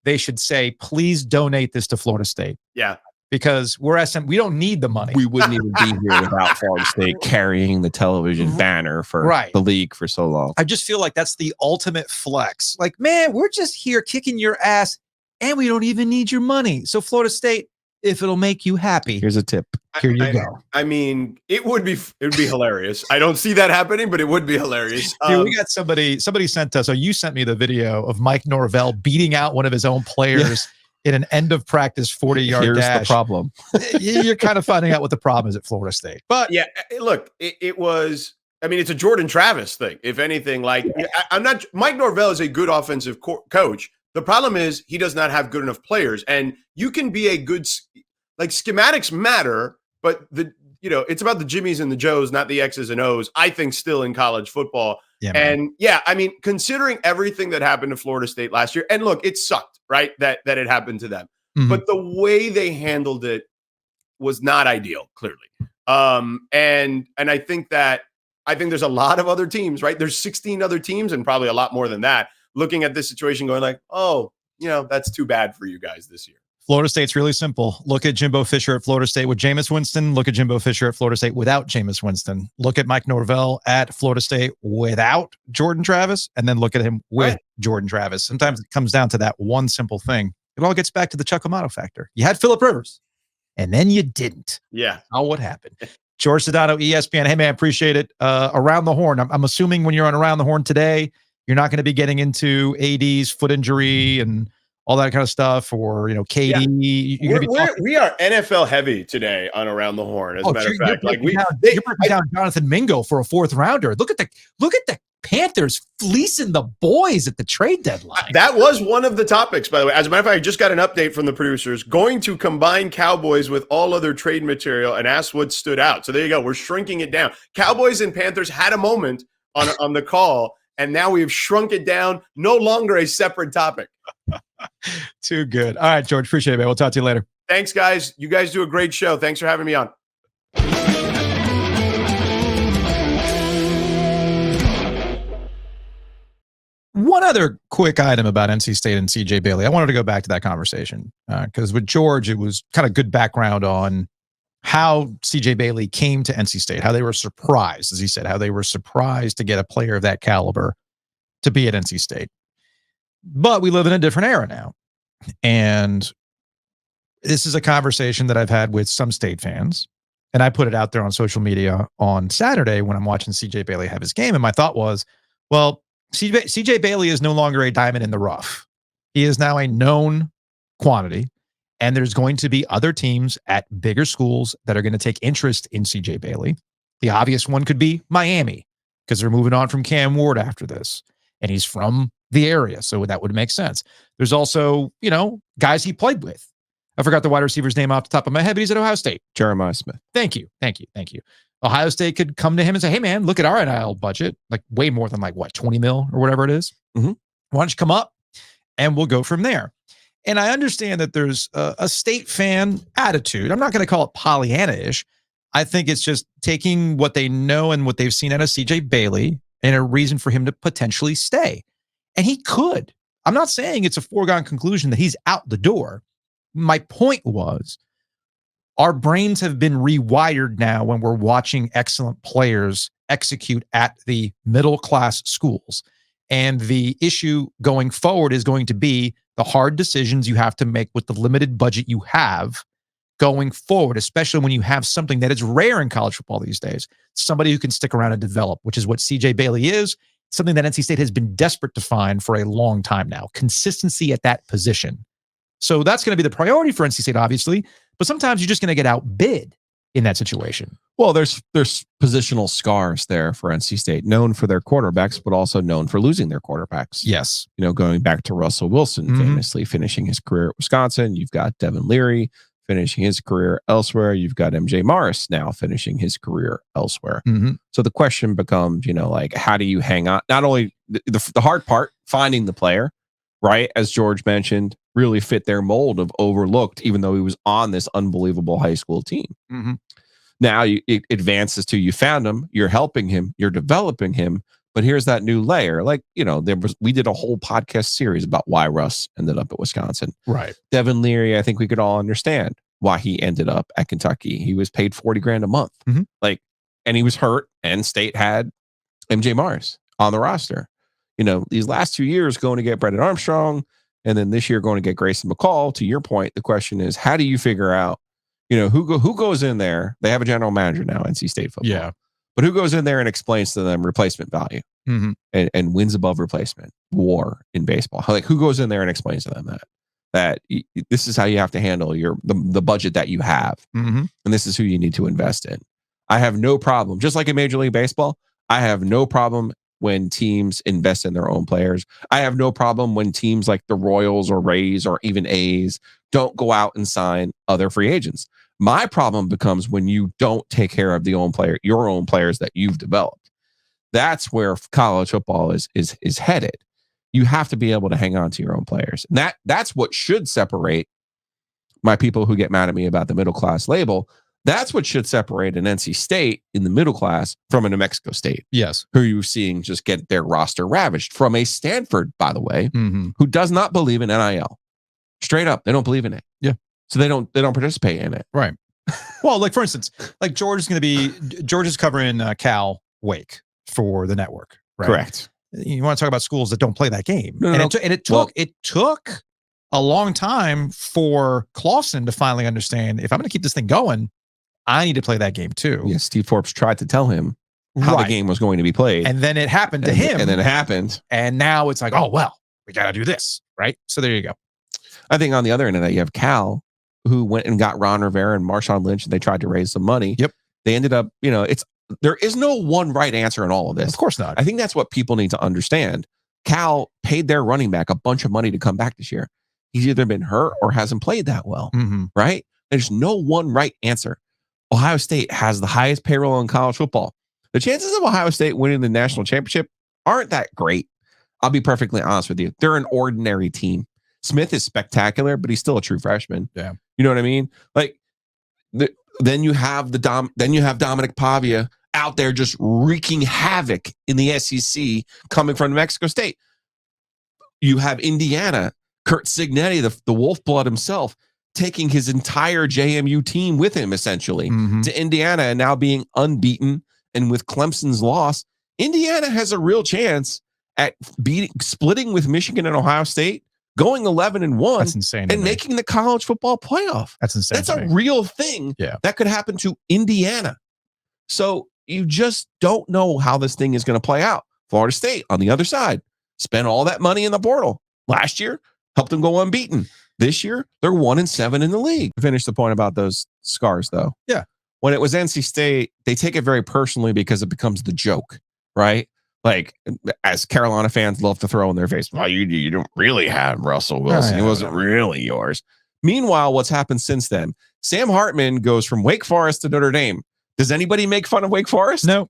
they should say, please donate this to Florida State.
Yeah.
Because we're we don't need the money.
We wouldn't even be here without Florida State carrying the television banner for the league for so long.
I just feel like that's the ultimate flex. Like, man, we're just here kicking your ass and we don't even need your money. So Florida State, if it'll make you happy,
here's a tip.
Here you go.
I mean, it would be hilarious. I don't see that happening, but it would be hilarious.
Dude, we got somebody sent us, you sent me the video of Mike Norvell beating out one of his own players in an end of practice 40-yard
Here's
dash.
the problem.
You're kind of finding out what the problem is at Florida State. But
yeah, look, it was, it's a Jordan Travis thing. If anything, Mike Norvell is a good offensive coach. The problem is he does not have good enough players, and you can be a good, schematics matter, but it's about the Jimmies and the Joes, not the X's and O's, I think, still in college football.
Yeah, man.
And considering everything that happened to Florida State last year, and look, it sucked, right? That it happened to them.
Mhm.
But the way they handled it was not ideal, clearly. And I think there's a lot of other teams, right? There's 16 other teams and probably a lot more than that looking at this situation going like, that's too bad for you guys this year.
Florida State's really simple. Look at Jimbo Fisher at Florida State with Jameis Winston. Look at Jimbo Fisher at Florida State without Jameis Winston. Look at Mike Norvell at Florida State without Jordan Travis, and then look at him with Jordan Travis. Sometimes it comes down to that one simple thing. It all gets back to the Chuck Amato factor. You had Phillip Rivers, and then you didn't.
Yeah.
Oh, what happened? George Sedano, ESPN. Hey, man, appreciate it. Around the Horn. I'm assuming when you're on Around the Horn today, you're not going to be getting into AD's foot injury and all that kind of stuff, or KD.
Yeah. We are NFL heavy today on Around the Horn. As a matter of fact,
you're breaking down Jonathan Mingo for a 4th rounder. Look at the Panthers fleecing the boys at the trade deadline.
That was one of the topics, by the way. As a matter of fact, I just got an update from the producers. Going to combine Cowboys with all other trade material and ask what stood out. So there you go. We're shrinking it down. Cowboys and Panthers had a moment on the call, and now we've shrunk it down. No longer a separate topic.
Too good. All right, George, appreciate it, man. We'll talk to you later.
Thanks, guys. You guys do a great show. Thanks for having me on.
One other quick item about NC State and CJ Bailey. I wanted to go back to that conversation because with George, it was kind of good background on how CJ Bailey came to NC State, how they were surprised, as he said, how they were surprised to get a player of that caliber to be at NC State. But we live in a different era now. And this is a conversation that I've had with some State fans. And I put it out there on social media on Saturday when I'm watching CJ Bailey have his game. And my thought was, well, CJ Bailey is no longer a diamond in the rough. He is now a known quantity. And there's going to be other teams at bigger schools that are going to take interest in CJ Bailey. The obvious one could be Miami, because they're moving on from Cam Ward after this, and he's from the area, so that would make sense. There's also, guys he played with. I forgot the wide receiver's name off the top of my head, but he's at Ohio State.
Jeremiah Smith.
Thank you. Ohio State could come to him and say, hey, man, look at our NIL budget, like way more than 20 mil or whatever it is.
Mm-hmm.
Why don't you come up and we'll go from there? And I understand that there's a State fan attitude. I'm not going to call it Pollyanna-ish. I think it's just taking what they know and what they've seen out of CJ Bailey and a reason for him to potentially stay. And he could. I'm not saying it's a foregone conclusion that he's out the door. My point was, our brains have been rewired now when we're watching excellent players execute at the middle class schools. And the issue going forward is going to be the hard decisions you have to make with the limited budget you have going forward, especially when you have something that is rare in college football these days, somebody who can stick around and develop, which is what CJ Bailey is, something that NC State has been desperate to find for a long time now, consistency at that position. So that's going to be the priority for NC State, obviously, but sometimes you're just going to get outbid in that situation.
Well, there's positional scars there for NC State, known for their quarterbacks, but also known for losing their quarterbacks.
Yes.
Going back to Russell Wilson, famously finishing his career at Wisconsin. You've got Devin Leary finishing his career elsewhere. You've got MJ Morris now finishing his career elsewhere.
Mm-hmm.
So the question becomes, how do you hang on? Not only the hard part, finding the player, right? As George mentioned, really fit their mold of overlooked, even though he was on this unbelievable high school team.
Mm-hmm.
Now it advances to you found him, you're helping him, you're developing him. But here's that new layer. We did a whole podcast series about why Russ ended up at Wisconsin.
Right.
Devin Leary, I think we could all understand why he ended up at Kentucky. He was paid $40,000 a month.
Mm-hmm.
And he was hurt, and State had MJ Morris on the roster. These last 2 years going to get Brendan Armstrong, and then this year going to get Grayson McCall. To your point, the question is, how do you figure out, who goes in there? They have a general manager now, NC State football.
Yeah.
But who goes in there and explains to them replacement value and wins above replacement war in baseball? Who goes in there and explains to them that this is how you have to handle the budget that you have, and this is who you need to invest in. I have no problem, just like in Major League Baseball, I have no problem when teams invest in their own players. I have no problem when teams like the Royals or Rays or even A's don't go out and sign other free agents. My problem becomes when you don't take care of your own players that you've developed. That's where college football is headed. You have to be able to hang on to your own players. And that's what should separate my people who get mad at me about the middle class label. That's what should separate an NC State in the middle class from a New Mexico State.
Yes.
Who you're seeing just get their roster ravaged, from a Stanford, by the way, who does not believe in NIL. Straight up, they don't believe in it.
Yeah.
So they don't participate in it.
Right. Well, for instance, George is covering Cal Wake for the network. Right?
Correct.
You want to talk about schools that don't play that game.
No,
It took a long time for Clawson to finally understand, if I'm going to keep this thing going, I need to play that game too.
Yes, Steve Forbes tried to tell him how the game was going to be played.
And then it happened to him.
And then it happened.
And now it's like, oh, well, we got to do this. Right. So there you go.
I think on the other end of that, you have Cal, who went and got Ron Rivera and Marshawn Lynch, and they tried to raise some money.
Yep.
They ended up, there is no one right answer in all of this.
Of course not.
I think that's what people need to understand. Cal paid their running back a bunch of money to come back this year. He's either been hurt or hasn't played that well. Right? There's no one right answer. Ohio State has the highest payroll in college football. The chances of Ohio State winning the national championship aren't that great. I'll be perfectly honest with you. They're an ordinary team. Smith is spectacular, but he's still a true freshman.
Yeah.
You know what I mean? Then you have Dominic Pavia out there just wreaking havoc in the SEC coming from New Mexico State. You have Indiana, Kurt Cignetti, the wolf blood himself, taking his entire JMU team with him essentially to Indiana, and now being unbeaten. And with Clemson's loss, Indiana has a real chance at splitting with Michigan and Ohio State, going 11-1.
That's insane.
And making the college football playoff.
That's insane.
That's a real thing that could happen to Indiana. So you just don't know how this thing is going to play out. Florida State on the other side spent all that money in the portal last year, helped them go unbeaten. This year, they're 1-7 in the league. Finish the point about those scars, though.
Yeah.
When it was NC State, they take it very personally because it becomes the joke, right? Like, as Carolina fans love to throw in their face, well, you don't really have Russell Wilson. He wasn't really yours. Meanwhile, what's happened since then? Sam Hartman goes from Wake Forest to Notre Dame. Does anybody make fun of Wake Forest?
No.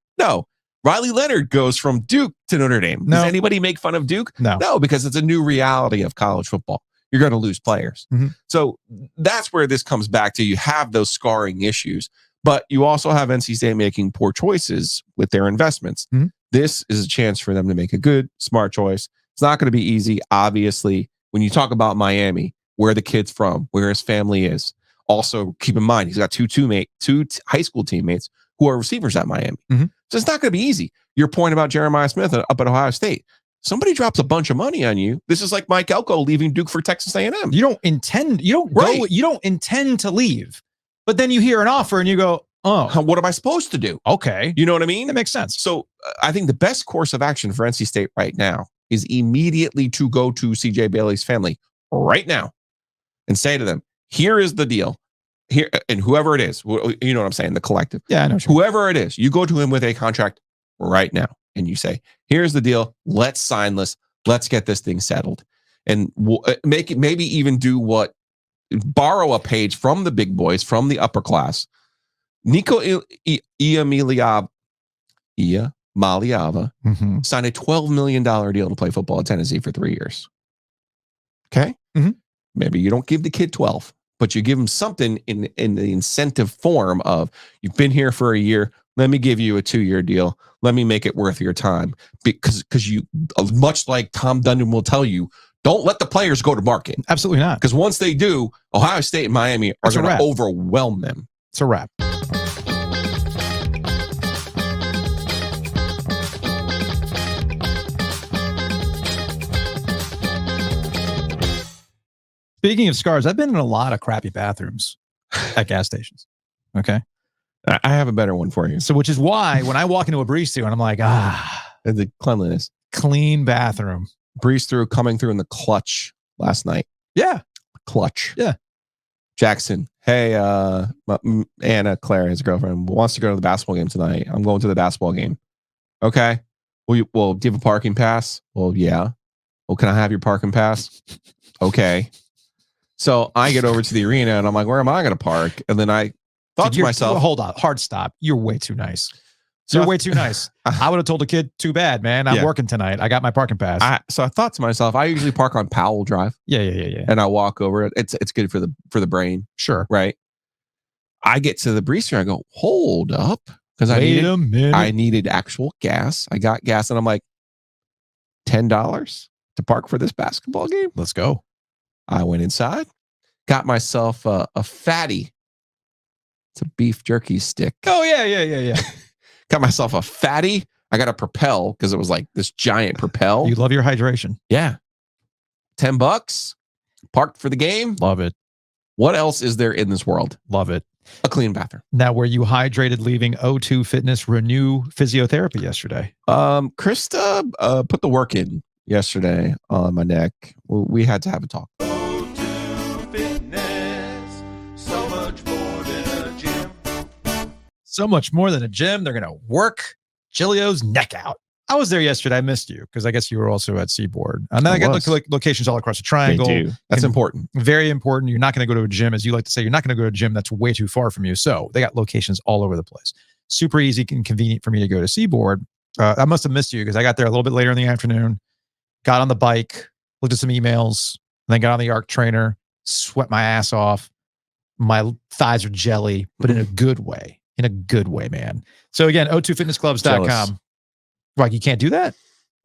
Riley Leonard goes from Duke to Notre Dame.
No.
Does anybody make fun of Duke?
No,
because it's a new reality of college football. You're going to lose players.
Mm-hmm.
So that's where this comes back to. You have those scarring issues, but you also have NC State making poor choices with their investments.
Mm-hmm.
This is a chance for them to make a good, smart choice. It's not going to be easy. Obviously, when you talk about Miami, where the kid's from, where his family is. Also, keep in mind, he's got two high school teammates who are receivers at Miami.
Mm-hmm.
So it's not going to be easy. Your point about Jeremiah Smith up at Ohio State. Somebody drops a bunch of money on you. This is like Mike Elko leaving Duke for Texas A&M.
You don't intend to leave, but then you hear an offer and you go, oh,
what am I supposed to do?
Okay.
You know what I mean?
That makes sense.
So I think the best course of action for NC State right now is immediately to go to CJ Bailey's family right now and say to them, here is the deal. Here, and whoever it is, you know what I'm saying, the collective.
Yeah, I know.
Whoever it is, you go to him with a contract right now and you say, here's the deal. Let's sign this. Let's get this thing settled. And make it, maybe even borrow a page from the big boys, from the upper class. Nico Iamaleava signed a $12 million deal to play football at Tennessee for 3 years. Okay?
Mm-hmm.
Maybe you don't give the kid 12, but you give him something in the incentive form of, you've been here for a year. Let me give you a 2-year deal. Let me make it worth your time. Because you, much like Tom Dundon will tell you, don't let the players go to market.
Absolutely not.
Because once they do, Ohio State and Miami are going to overwhelm them.
It's a wrap. Speaking of scars, I've been in a lot of crappy bathrooms at gas stations. Okay.
I have a better one for you.
So, which is why when I walk into a breeze through and I'm like,
the cleanliness,
clean bathroom.
Breeze through, coming through in the clutch last night.
Yeah.
Clutch.
Yeah.
Jackson. Hey, Anna, Claire, his girlfriend, wants to go to the basketball game tonight. I'm going to the basketball game. Okay. Well, do you have a parking pass? Well, yeah. Well, can I have your parking pass? Okay. So I get over to the arena and I'm like, where am I going to park? And then I thought to myself,
hold on, hard stop. You're way too nice. You're way too nice. I would have told the kid, too bad, man. I'm working tonight. I got my parking pass.
So I thought to myself, I usually park on Powell Drive.
Yeah.
And I walk over it. It's good for the brain.
Sure.
Right. I get to the breeze here. I go, hold up. Because I needed actual gas. I got gas and I'm like, $10 to park for this basketball game?
Let's go.
I went inside, got myself a fatty. It's a beef jerky stick.
Oh, yeah.
Got myself a fatty. I got a Propel because it was like this giant Propel.
You love your hydration.
Yeah. $10. Parked for the game.
Love it.
What else is there in this world?
Love it.
A clean bathroom.
Now, were you hydrated leaving O2 Fitness Renew Physiotherapy yesterday?
Krista put the work in yesterday on my neck. We had to have a talk.
O2 Fitness, so much more than a gym.
So much more than a gym. They're going to work Giglio's neck out. I was there yesterday. I missed you because I guess you were also at Seaboard. And then I got locations all across the triangle.
They do. That's important.
Very important. You're not going to go to a gym, as you like to say. You're not going to go to a gym that's way too far from you. So they got locations all over the place. Super easy and convenient for me to go to Seaboard. I must have missed you because I got there a little bit later in the afternoon, got on the bike, looked at some emails, and then got on the ARC trainer, sweat my ass off. My thighs are jelly, but in a good way. In a good way, man. So again, o2fitnessclubs.com. Like, you can't do that?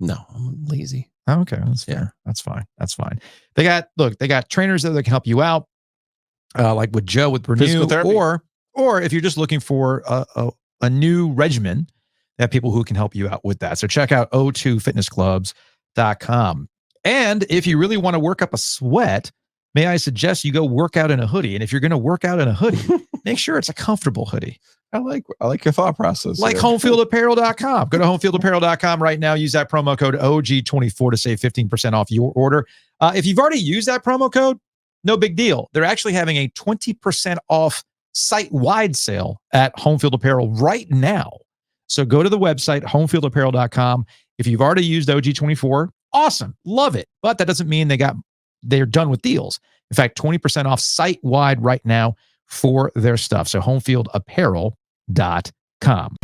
No, I'm lazy.
Oh, okay. That's fair. That's fine. That's fine. They got trainers that can help you out. Like with Joe, with Renew, or if you're just looking for a new regimen, they have people who can help you out with that. So check out o2fitnessclubs.com. And if you really want to work up a sweat, may I suggest you go work out in a hoodie. And if you're going to work out in a hoodie, make sure it's a comfortable hoodie.
I like your thought process.
Like homefieldapparel.com. Go to homefieldapparel.com right now. Use that promo code OG24 to save 15% off your order. If you've already used that promo code, no big deal. They're actually having a 20% off site-wide sale at Home Field Apparel right now. So go to the website, homefieldapparel.com. If you've already used OG24, awesome, love it. But that doesn't mean they're done with deals. In fact, 20% off site-wide right now for their stuff. So homefieldapparel.com.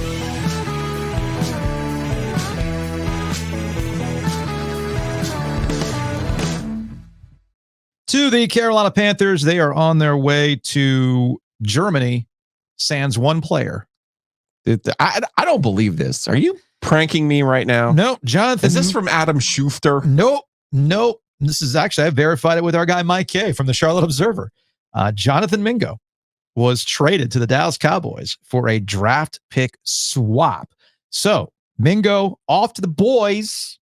To the Carolina Panthers, they are on their way to Germany, sans one player.
I don't believe this. Are you pranking me right now?
No, Jonathan.
Is this from Adam Schufter?
Nope. This is actually, I verified it with our guy Mike Kay from the Charlotte Observer. Jonathan Mingo was traded to the Dallas Cowboys for a draft pick swap. So Mingo off to the boys,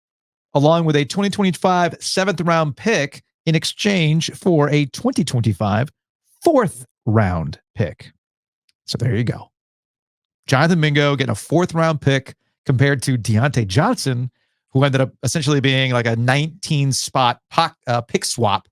along with a 2025 seventh round pick in exchange for a 2025 fourth round pick. So there you go. Jonathan Mingo getting a fourth round pick compared to Deontay Johnson, who ended up essentially being like a 19 spot pick swap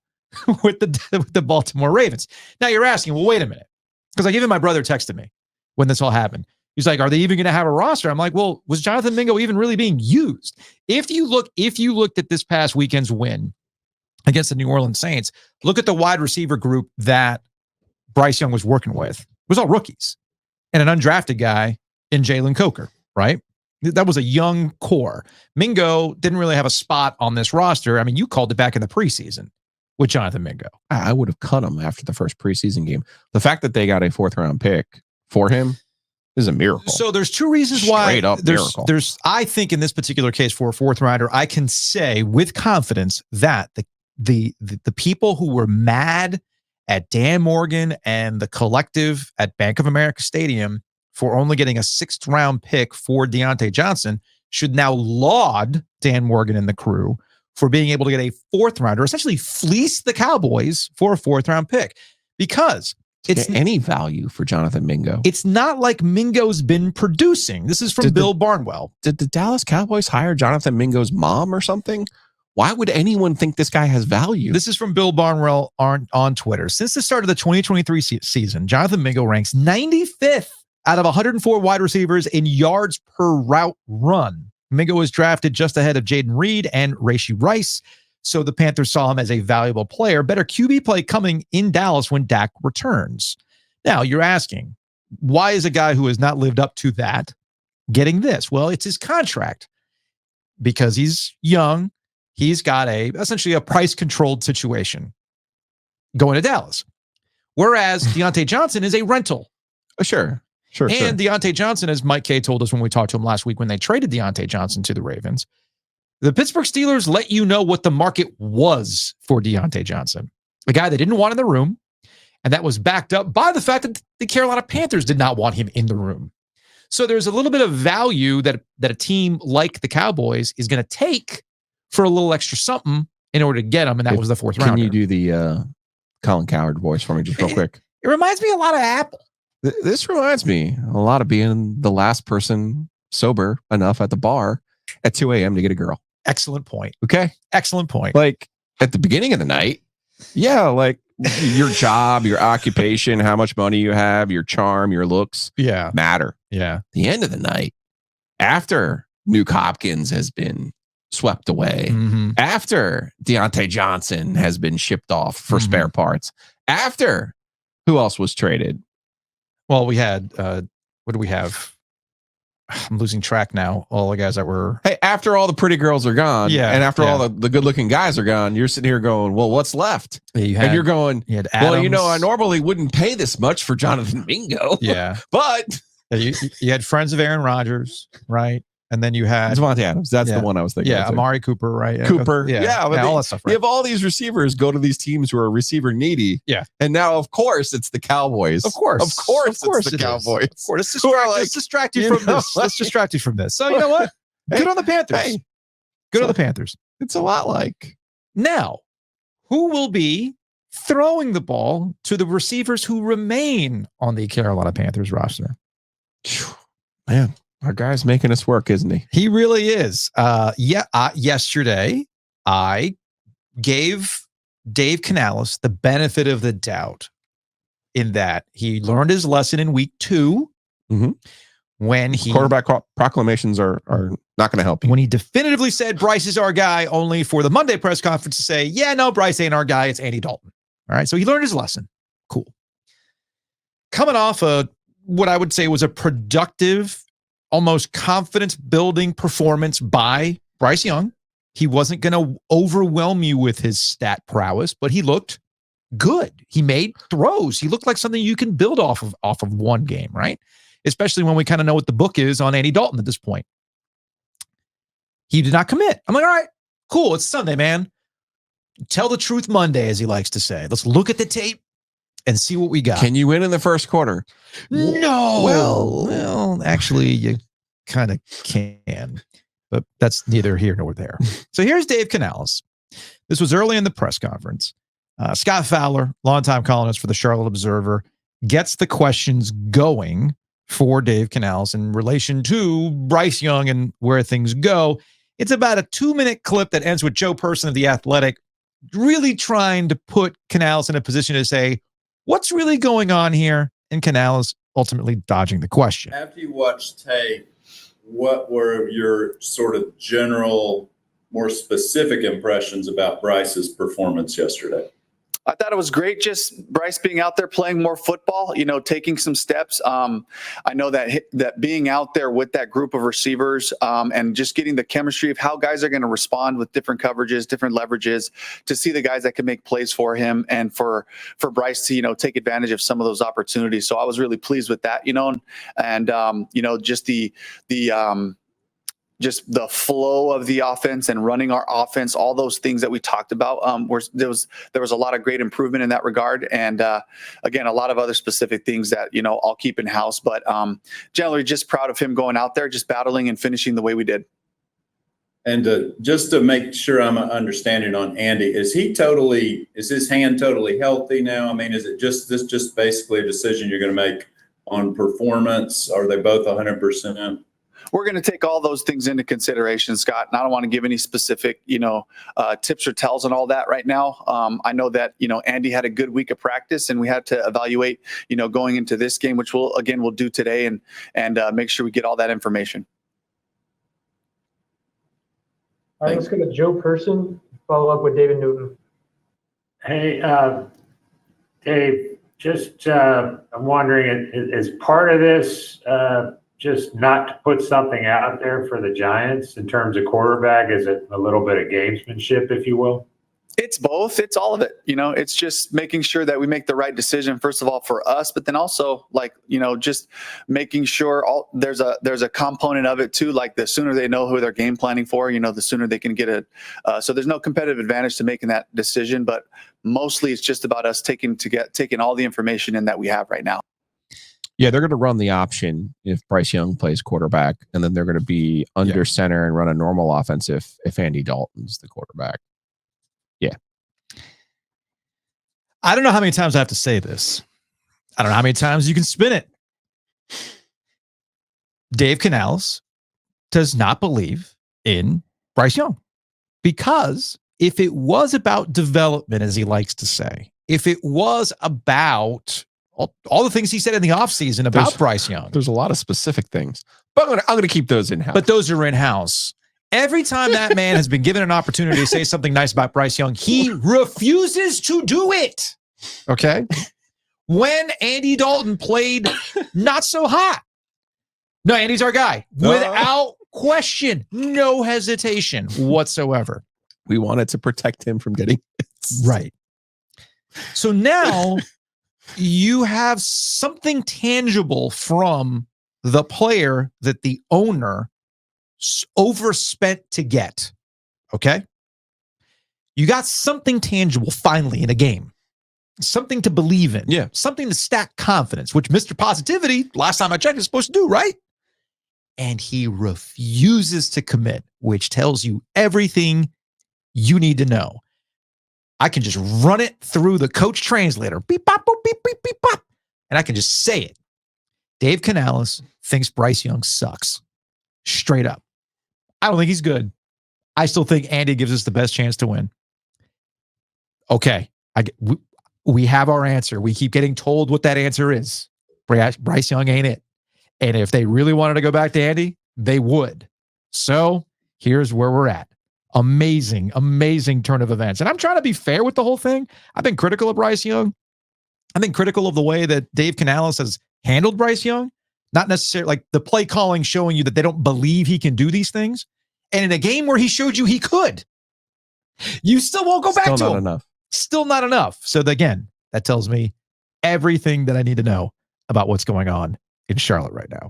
with the Baltimore Ravens. Now you're asking, well, wait a minute. Because like even my brother texted me when this all happened. He's like, are they even going to have a roster? I'm like, well, was Jonathan Mingo even really being used? If you looked at this past weekend's win against the New Orleans Saints, look at the wide receiver group that Bryce Young was working with. It was all rookies and an undrafted guy in Jalen Coker, right? That was a young core. Mingo didn't really have a spot on this roster. I mean, you called it back in the preseason with Jonathan Mingo.
I would have cut him after the first preseason game. The fact that they got a fourth round pick for him is a miracle.
So there's two reasons why.
Straight up miracle.
There's I think in this particular case for a fourth rounder, I can say with confidence that the people who were mad at Dan Morgan and the collective at Bank of America Stadium for only getting a sixth round pick for Deontay Johnson should now laud Dan Morgan and the crew for being able to get a fourth rounder, essentially fleece the Cowboys for a fourth round pick, because it's
any value for Jonathan Mingo.
It's not like Mingo's been producing. This is from Bill Barnwell.
Did the Dallas Cowboys hire Jonathan Mingo's mom or something? Why would anyone think this guy has value?
This is from Bill Barnwell on Twitter. Since the start of the 2023 season, Jonathan Mingo ranks 95th out of 104 wide receivers in yards per route run. Mingo was drafted just ahead of Jaden Reed and Rashee Rice, so the Panthers saw him as a valuable player. Better QB play coming in Dallas when Dak returns. Now, you're asking, why is a guy who has not lived up to that getting this? Well, it's his contract. Because he's young, he's got essentially a price-controlled situation going to Dallas. Whereas Deontay Johnson is a rental.
Sure.
And Deontay Johnson, as Mike Kay told us when we talked to him last week when they traded Deontay Johnson to the Ravens, the Pittsburgh Steelers let you know what the market was for Deontay Johnson. A guy they didn't want in the room, and that was backed up by the fact that the Carolina Panthers did not want him in the room. So there's a little bit of value that a team like the Cowboys is going to take for a little extra something in order to get him, and that was the fourth rounder.
Can you do the Colin Cowherd voice for me just real quick?
It reminds me a lot of Apple.
This reminds me a lot of being the last person sober enough at the bar at 2 a.m. to get a girl.
Excellent point.
Okay.
Excellent point.
Like at the beginning of the night, yeah, like your job, your occupation, how much money you have, your charm, your looks matter.
Yeah.
The end of the night, after Nuke Hopkins has been swept away, after Deontay Johnson has been shipped off for spare parts, after who else was traded?
Well, we had, what do we have? I'm losing track now. All the guys that were.
Hey, after all the pretty girls are gone, and after all the good looking guys are gone, you're sitting here going, well, what's left? And you're going, well, I normally wouldn't pay this much for Jonathan Mingo.
Yeah.
But
you had friends of Aaron Rodgers, right? And then you had
Devontae Adams. That's the one I was thinking.
Yeah, Amari Cooper, right?
Cooper.
All that stuff. Right?
You have all these receivers go to these teams who are receiver needy.
Yeah.
And now, of course, it's the Cowboys.
Of course,
it's the Cowboys.
Of course. Let's distract you from this. Let's distract you from this. So you know what? Good on the Panthers. Good on the Panthers.
It's a lot like.
Now, who will be throwing the ball to the receivers who remain on the Carolina Panthers roster?
Man. Our guy's making us work, isn't he?
He really is. Yesterday, I gave Dave Canales the benefit of the doubt in that he learned his lesson in week 2
Mhm.
when he
Quarterback proclamations are not going to help you.
when he definitively said Bryce is our guy, only for the Monday press conference to say, yeah, no, Bryce ain't our guy. It's Andy Dalton. All right. So he learned his lesson. Cool. Coming off what I would say was a productive, almost confidence building performance by Bryce Young. He wasn't going to overwhelm you with his stat prowess, but he looked good. He made throws. He looked like something you can build off of one game, right? Especially when we kind of know what the book is on Andy Dalton at this point. He did not commit. I'm like, all right, cool. It's Sunday, man. Tell the truth Monday, as he likes to say. Let's look at the tape and see what we got.
Can you win in the first quarter?
No. Well, actually, you kind of can, but that's neither here nor there. So here's Dave Canales. This was early in the press conference. Scott Fowler, longtime columnist for the Charlotte Observer, gets the questions going for Dave Canales in relation to Bryce Young and where things go. It's about a 2-minute clip that ends with Joe Person of The Athletic really trying to put Canales in a position to say, what's really going on here? And Canales ultimately dodging the question.
After you watched tape, what were your sort of general, more specific impressions about Bryce's performance yesterday?
I thought it was great, just Bryce being out there playing more football, taking some steps. I know that being out there with that group of receivers and just getting the chemistry of how guys are going to respond with different coverages, different leverages, to see the guys that can make plays for him and for Bryce to, take advantage of some of those opportunities. So I was really pleased with that, and just the flow of the offense and running our offense, all those things that we talked about, there was a lot of great improvement in that regard. And again, a lot of other specific things that, I'll keep in house, but generally just proud of him going out there, just battling and finishing the way we did.
And just to make sure I'm understanding on Andy, is his hand totally healthy now? I mean, is it just basically a decision you're going to make on performance? Are they both 100%?
We're going to take all those things into consideration, Scott, and I don't want to give any specific, tips or tells on all that right now. I know that, Andy had a good week of practice and we had to evaluate, going into this game, which we'll do today and make sure we get all that information.
All right, let's go to Joe Person, follow up with David Newton.
Hey, Dave, just I'm wondering, is part of this just not to put something out there for the Giants in terms of quarterback? Is it a little bit of gamesmanship, if you will?
It's both. It's all of it. It's just making sure that we make the right decision, first of all, for us, but then also just making sure there's a component of it too. Like the sooner they know who they're game planning for, the sooner they can get it. So there's no competitive advantage to making that decision, but mostly it's just about us taking all the information in that we have right now.
Yeah, they're going to run the option if Bryce Young plays quarterback, and then they're going to be under center and run a normal offense if Andy Dalton's the quarterback. Yeah.
I don't know how many times I have to say this. I don't know how many times you can spin it. Dave Canales does not believe in Bryce Young, because if it was about development, as he likes to say, if it was about all the things he said in the offseason about Bryce Young.
There's a lot of specific things, but I'm going to keep those in-house.
But those are in-house. Every time that man has been given an opportunity to say something nice about Bryce Young, he refuses to do it.
Okay.
When Andy Dalton played not so hot. No, Andy's our guy. Without question. No hesitation whatsoever.
We wanted to protect him from getting hits.
Right. So now you have something tangible from the player that the owner overspent to get. Okay? You got something tangible finally in a game. Something to believe in.
Yeah.
Something to stack confidence, which Mr. Positivity, last time I checked, is supposed to do, right? And he refuses to commit, which tells you everything you need to know. I can just run it through the coach translator. Beep, bop, boop, beep, beep, beep, bop. And I can just say it. Dave Canales thinks Bryce Young sucks. Straight up. I don't think he's good. I still think Andy gives us the best chance to win. Okay. We have our answer. We keep getting told what that answer is. Bryce Young ain't it. And if they really wanted to go back to Andy, they would. So here's where we're at. Amazing, amazing turn of events. And I'm trying to be fair with the whole thing. I've been critical of Bryce Young. I've been critical of the way that Dave Canales has handled Bryce Young. Not necessarily like the play calling showing you that they don't believe he can do these things. And in a game where he showed you he could, you still won't go back to him.
Still not enough.
Still not enough. So again, that tells me everything that I need to know about what's going on in Charlotte right now.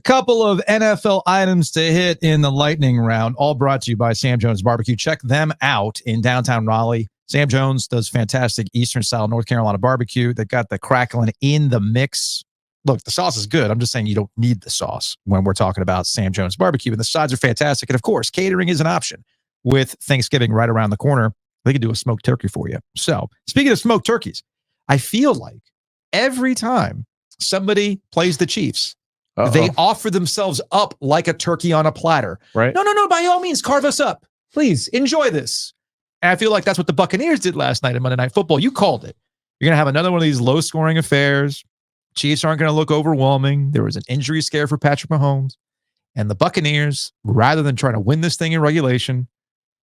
Couple of NFL items to hit in the lightning round, all brought to you by Sam Jones Barbecue. Check them out in downtown Raleigh. Sam Jones does fantastic Eastern style North Carolina barbecue. They got the crackling in the mix. Look, the sauce is good. I'm just saying you don't need the sauce when we're talking about Sam Jones Barbecue. And the sides are fantastic. And of course, catering is an option with Thanksgiving right around the corner. They can do a smoked turkey for you. So speaking of smoked turkeys, I feel like every time somebody plays the Chiefs, they offer themselves up like a turkey on a platter.
Right.
No, by all means, carve us up. Please enjoy this. And I feel like that's what the Buccaneers did last night in Monday Night Football. You called it. You're going to have another one of these low-scoring affairs. Chiefs aren't going to look overwhelming. There was an injury scare for Patrick Mahomes. And the Buccaneers, rather than trying to win this thing in regulation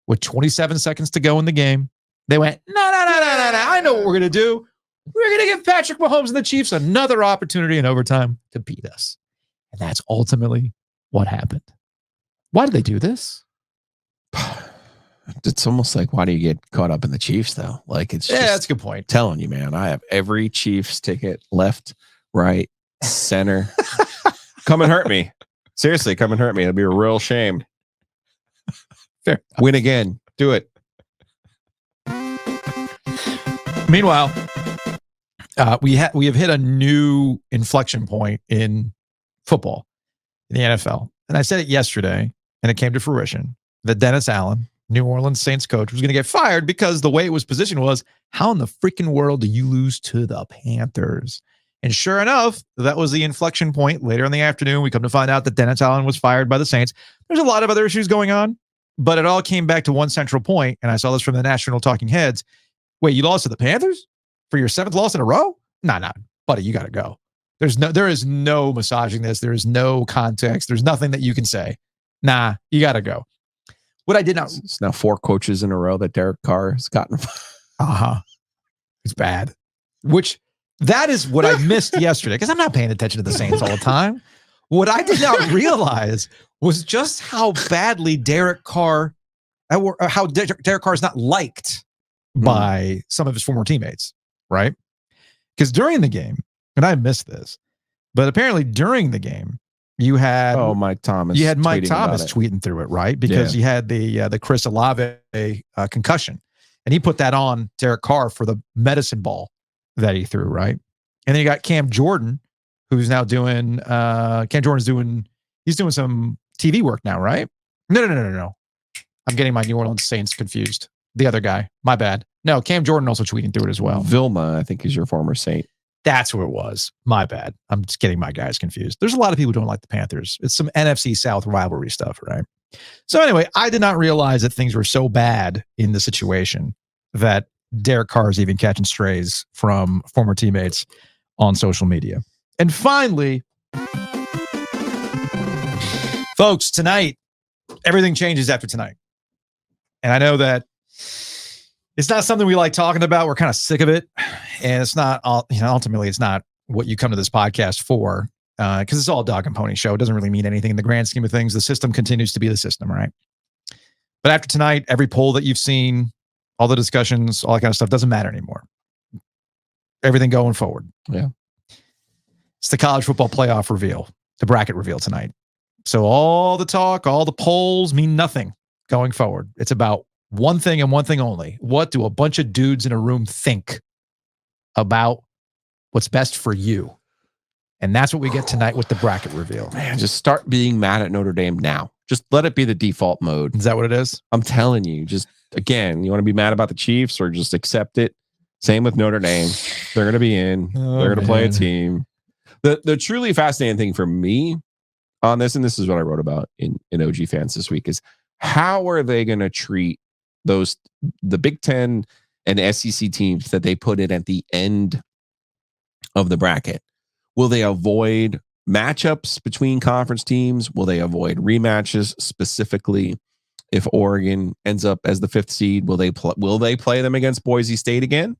with 27 seconds to go in the game, they went, no. I know what we're going to do. We're going to give Patrick Mahomes and the Chiefs another opportunity in overtime to beat us. And that's ultimately what happened. Why did they do this?
It's almost like, why do you get caught up in the Chiefs, though? Like, it's just
that's a good point.
Telling you, man, I have every Chiefs ticket, left, right, center. Come and hurt me. Seriously, come and hurt me. It'll be a real shame.
Fair.
Win again. Do it.
Meanwhile, we have hit a new inflection point in football, in the NFL. And I said it yesterday, and it came to fruition, that Dennis Allen, New Orleans Saints coach, was going to get fired because the way it was positioned was, how in the freaking world do you lose to the Panthers? And sure enough, that was the inflection point. Later in the afternoon, we come to find out that Dennis Allen was fired by the Saints. There's a lot of other issues going on, but it all came back to one central point, and I saw this from the national talking heads. Wait, you lost to the Panthers for your 7th loss in a row? Nah, buddy, you got to go. There is no massaging this. There is no context. There's nothing that you can say. Nah, you got to go. What I did not.
It's now 4 coaches in a row that Derek Carr has gotten.
It's bad. Which that is what I missed yesterday, because I'm not paying attention to the Saints all the time. What I did not realize was just how badly Derek Carr is not liked by some of his former teammates, right? Because during the game, and I missed this, but apparently during the game, you had
Mike Thomas.
You had Mike Thomas tweeting through it, right? Because you had the Chris Olave concussion, and he put that on Derek Carr for the medicine ball that he threw, right? And then you got Cam Jordan, who's now doing he's doing some TV work now, right? No. I'm getting my New Orleans Saints confused. The other guy, my bad. No, Cam Jordan also tweeting through it as well.
Vilma, I think, is your former Saint.
That's who it was. My bad. I'm just getting my guys confused. There's a lot of people who don't like the Panthers. It's some NFC South rivalry stuff, right? So anyway, I did not realize that things were so bad in the situation that Derek Carr is even catching strays from former teammates on social media. And finally, folks, tonight, everything changes after tonight. And I know that it's not something we like talking about. We're kind of sick of it. And it's not, ultimately, it's not what you come to this podcast for, because it's all a dog and pony show. It doesn't really mean anything in the grand scheme of things. The system continues to be the system, right? But after tonight, every poll that you've seen, all the discussions, all that kind of stuff doesn't matter anymore. Everything going forward.
Yeah.
It's the college football playoff reveal, the bracket reveal tonight. So all the talk, all the polls mean nothing going forward. It's about one thing and one thing only. What do a bunch of dudes in a room think about what's best for you? And that's what we get tonight with the bracket reveal.
Man, just start being mad at Notre Dame now. Just let it be the default mode.
Is that what it is?
I'm telling you. Just, again, you want to be mad about the Chiefs or just accept it? Same with Notre Dame. They're going to be in. They're going to play a team. The truly fascinating thing for me on this, and this is what I wrote about in OG Fans this week, is how are they going to treat the Big Ten and SEC teams that they put in at the end of the bracket? Will they avoid matchups between conference teams? Will they avoid rematches specifically? If Oregon ends up as the 5th seed, will they play them against Boise State again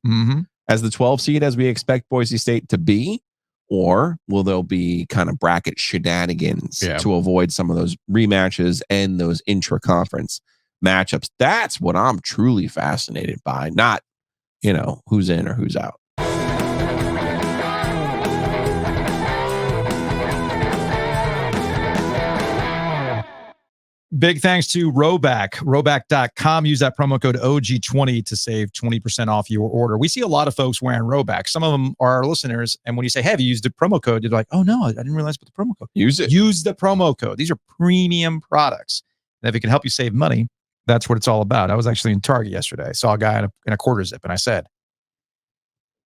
as the 12th seed, as we expect Boise State to be? Or will there be kind of bracket shenanigans to avoid some of those rematches and those intra-conference matchups? That's what I'm truly fascinated by, not, who's in or who's out.
Big thanks to Roback, roback.com. Use that promo code OG20 to save 20% off your order. We see a lot of folks wearing Roback. Some of them are our listeners. And when you say, hey, have you used the promo code? They're like, oh, no, I didn't realize what the promo code.
Use it.
Use the promo code. These are premium products. And if it can help you save money, that's what it's all about. I was actually in Target yesterday. I saw a guy in a quarter zip, and I said,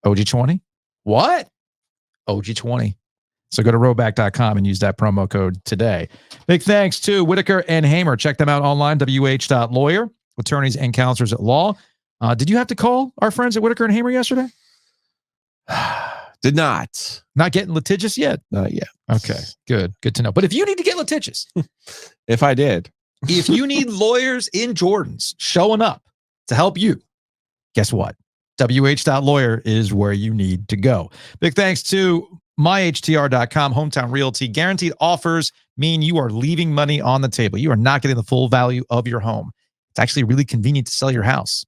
OG20? What? OG20. So go to roback.com and use that promo code today. Big thanks to Whitaker and Hamer. Check them out online, wh.lawyer, attorneys and counselors at law. Did you have to call our friends at Whitaker and Hamer yesterday?
Did not.
Not getting litigious yet?
Not yet.
Okay, good. Good to know. But if you need to get litigious,
if I did,
if you need lawyers in Jordans showing up to help you, guess what? wh.lawyer is where you need to go. Big thanks to myhtr.com, hometown realty. Guaranteed offers mean you are leaving money on the table. You are not getting the full value of your home. It's actually really convenient to sell your house.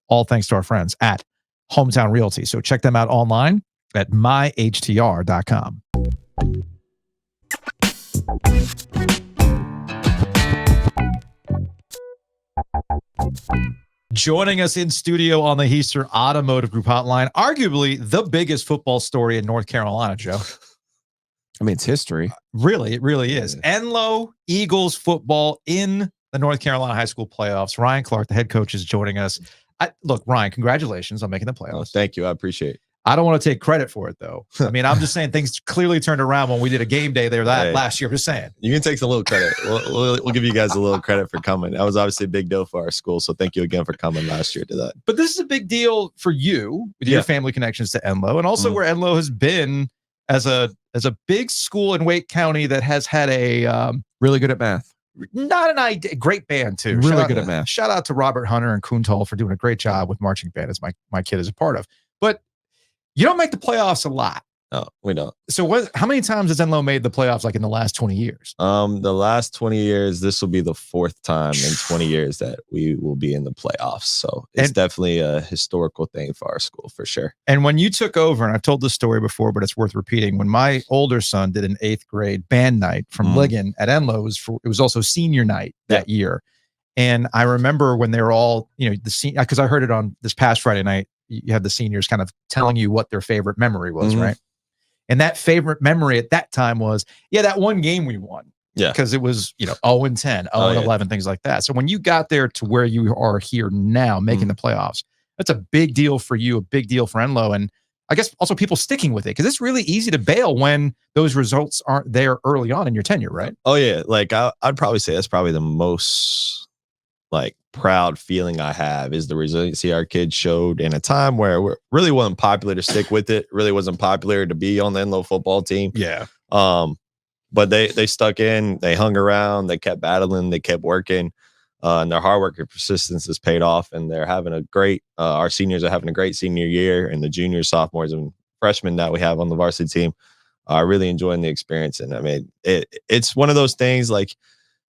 All thanks to our friends at Hometown Realty. So check them out online at myhtr.com. Joining us in studio on the Heister Automotive Group hotline, arguably the biggest football story in North Carolina, Joe.
I mean, it's history.
Really, it really is. Enloe Eagles football in the North Carolina high school playoffs. Ryan Clark, the head coach, is joining us. Look, Ryan, congratulations on making the playoffs.
Oh, thank you. I appreciate it.
I don't want to take credit for it, though. I mean, I'm just saying things clearly turned around when we did a game day there last year. I'm just saying.
You can take some little credit. We'll give you guys a little credit for coming. That was obviously a big deal for our school. So thank you again for coming last year to that.
But this is a big deal for you with your family connections to Enloe, and also where Enloe has been as a big school in Wake County that has had a
really good at math.
Not an idea. Great band, too.
Really good at math.
Shout out to Robert Hunter and Kuntall for doing a great job with marching band, as my kid is a part of. But you don't make the playoffs a lot.
No, we don't.
So how many times has Enloe made the playoffs like in the last 20 years?
The last 20 years, this will be the 4th time in 20 years that we will be in the playoffs. So it's definitely a historical thing for our school for sure.
And when you took over, and I've told this story before, but it's worth repeating, when my older son did an 8th grade band night from Ligon at Enloe, it was also senior night that year. And I remember when they were all, because I heard it on this past Friday night, you had the seniors kind of telling you what their favorite memory was, right? And that favorite memory at that time was, that one game we won.
Yeah.
Because it was, 0-10, 0-11, things like that. So when you got there to where you are here now, making the playoffs, that's a big deal for you, a big deal for Enloe. And I guess also people sticking with it, because it's really easy to bail when those results aren't there early on in your tenure, right?
Oh, yeah. Like I'd probably say that's probably the most proud feeling I have is the resiliency our kids showed in a time where it really wasn't popular to stick with it. Really wasn't popular to be on the Enloe football team.
Yeah.
But they stuck in, they hung around, they kept battling, they kept working, and their hard work and persistence has paid off. And they're having a great, our seniors are having a great senior year, and the juniors, sophomores, and freshmen that we have on the varsity team are really enjoying the experience. And I mean, it's one of those things like,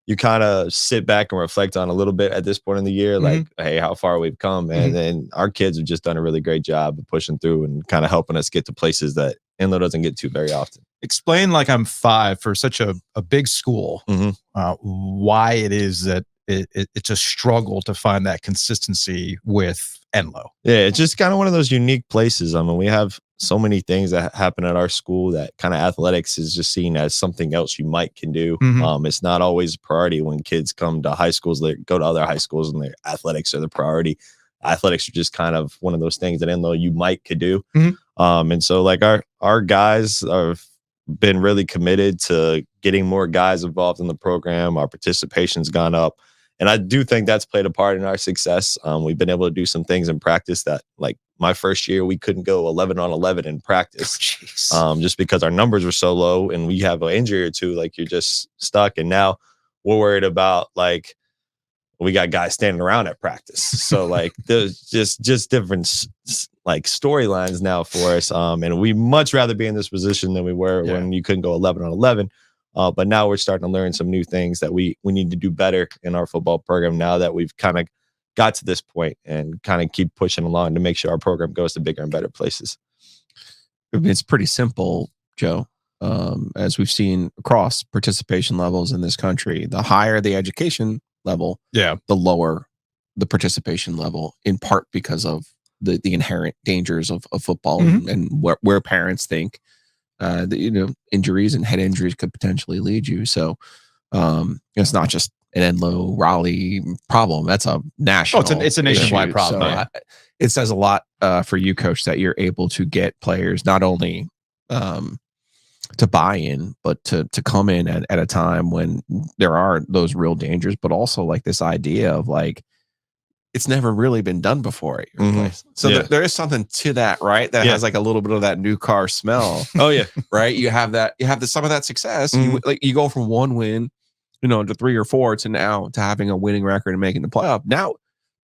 you kind of sit back and reflect on a little bit at this point in the year, like, hey, how far we've come. And then our kids have just done a really great job of pushing through and kind of helping us get to places that Enloe doesn't get to very often.
Explain, like I'm 5 for such a big school, why it is that it's a struggle to find that consistency with Enloe.
Yeah, it's just kind of one of those unique places. I mean, we have so many things that happen at our school that kind of athletics is just seen as something else you can do. It's not always a priority when kids come to high schools. They go to other high schools and their athletics are the priority. athletics are just kind of one of those things that Enloe you could do.
Mhm.
And so like our guys have been really committed to getting more guys involved in the program. Our participation's gone up. And I do think that's played a part in our success. We've been able to do some things in practice that, like my first year, we couldn't go 11 on 11 in practice, just because our numbers were so low, and we have an injury or two, like you're just stuck. And now we're worried about, like, we got guys standing around at practice. So like there's just different like storylines now for us. And we much rather be in this position than we were when you couldn't go 11 on 11. But now we're starting to learn some new things that we need to do better in our football program now that we've kind of got to this point, and kind of keep pushing along to make sure our program goes to bigger and better places.
It's pretty simple, Joe. As we've seen across participation levels in this country, the higher the education level, the lower the participation level, in part because of the inherent dangers of football, and where parents think that, injuries and head injuries could potentially lead you. So it's not just an Enloe Raleigh problem. That's a national.
It's a nationwide
issue.
problem.
So it says a lot for you, Coach, that you're able to get players not only to buy in, but to come in at a time when there are those real dangers, but also like this idea of like, it's never really been done before at your place. So there is something to that, right? That has like a little bit of that new car smell.
Oh yeah.
Right. You have some of that success. You go from one win, to 3 or 4 to now to having a winning record and making the playoff. Now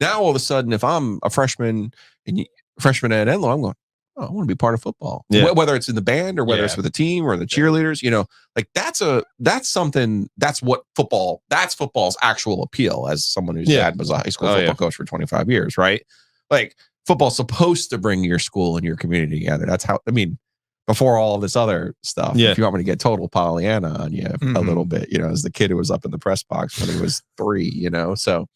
all of a sudden, if I'm a freshman at Enloe, I'm going, oh, I want to be part of football.
Yeah.
Whether it's in the band or whether it's with the team or the cheerleaders, like that's football's actual appeal, as someone whose dad was a high school football coach for 25 years, right? Like football's supposed to bring your school and your community together. That's how, before all of this other stuff, if you want me to get total Pollyanna on you a little bit, as the kid who was up in the press box when he was 3, so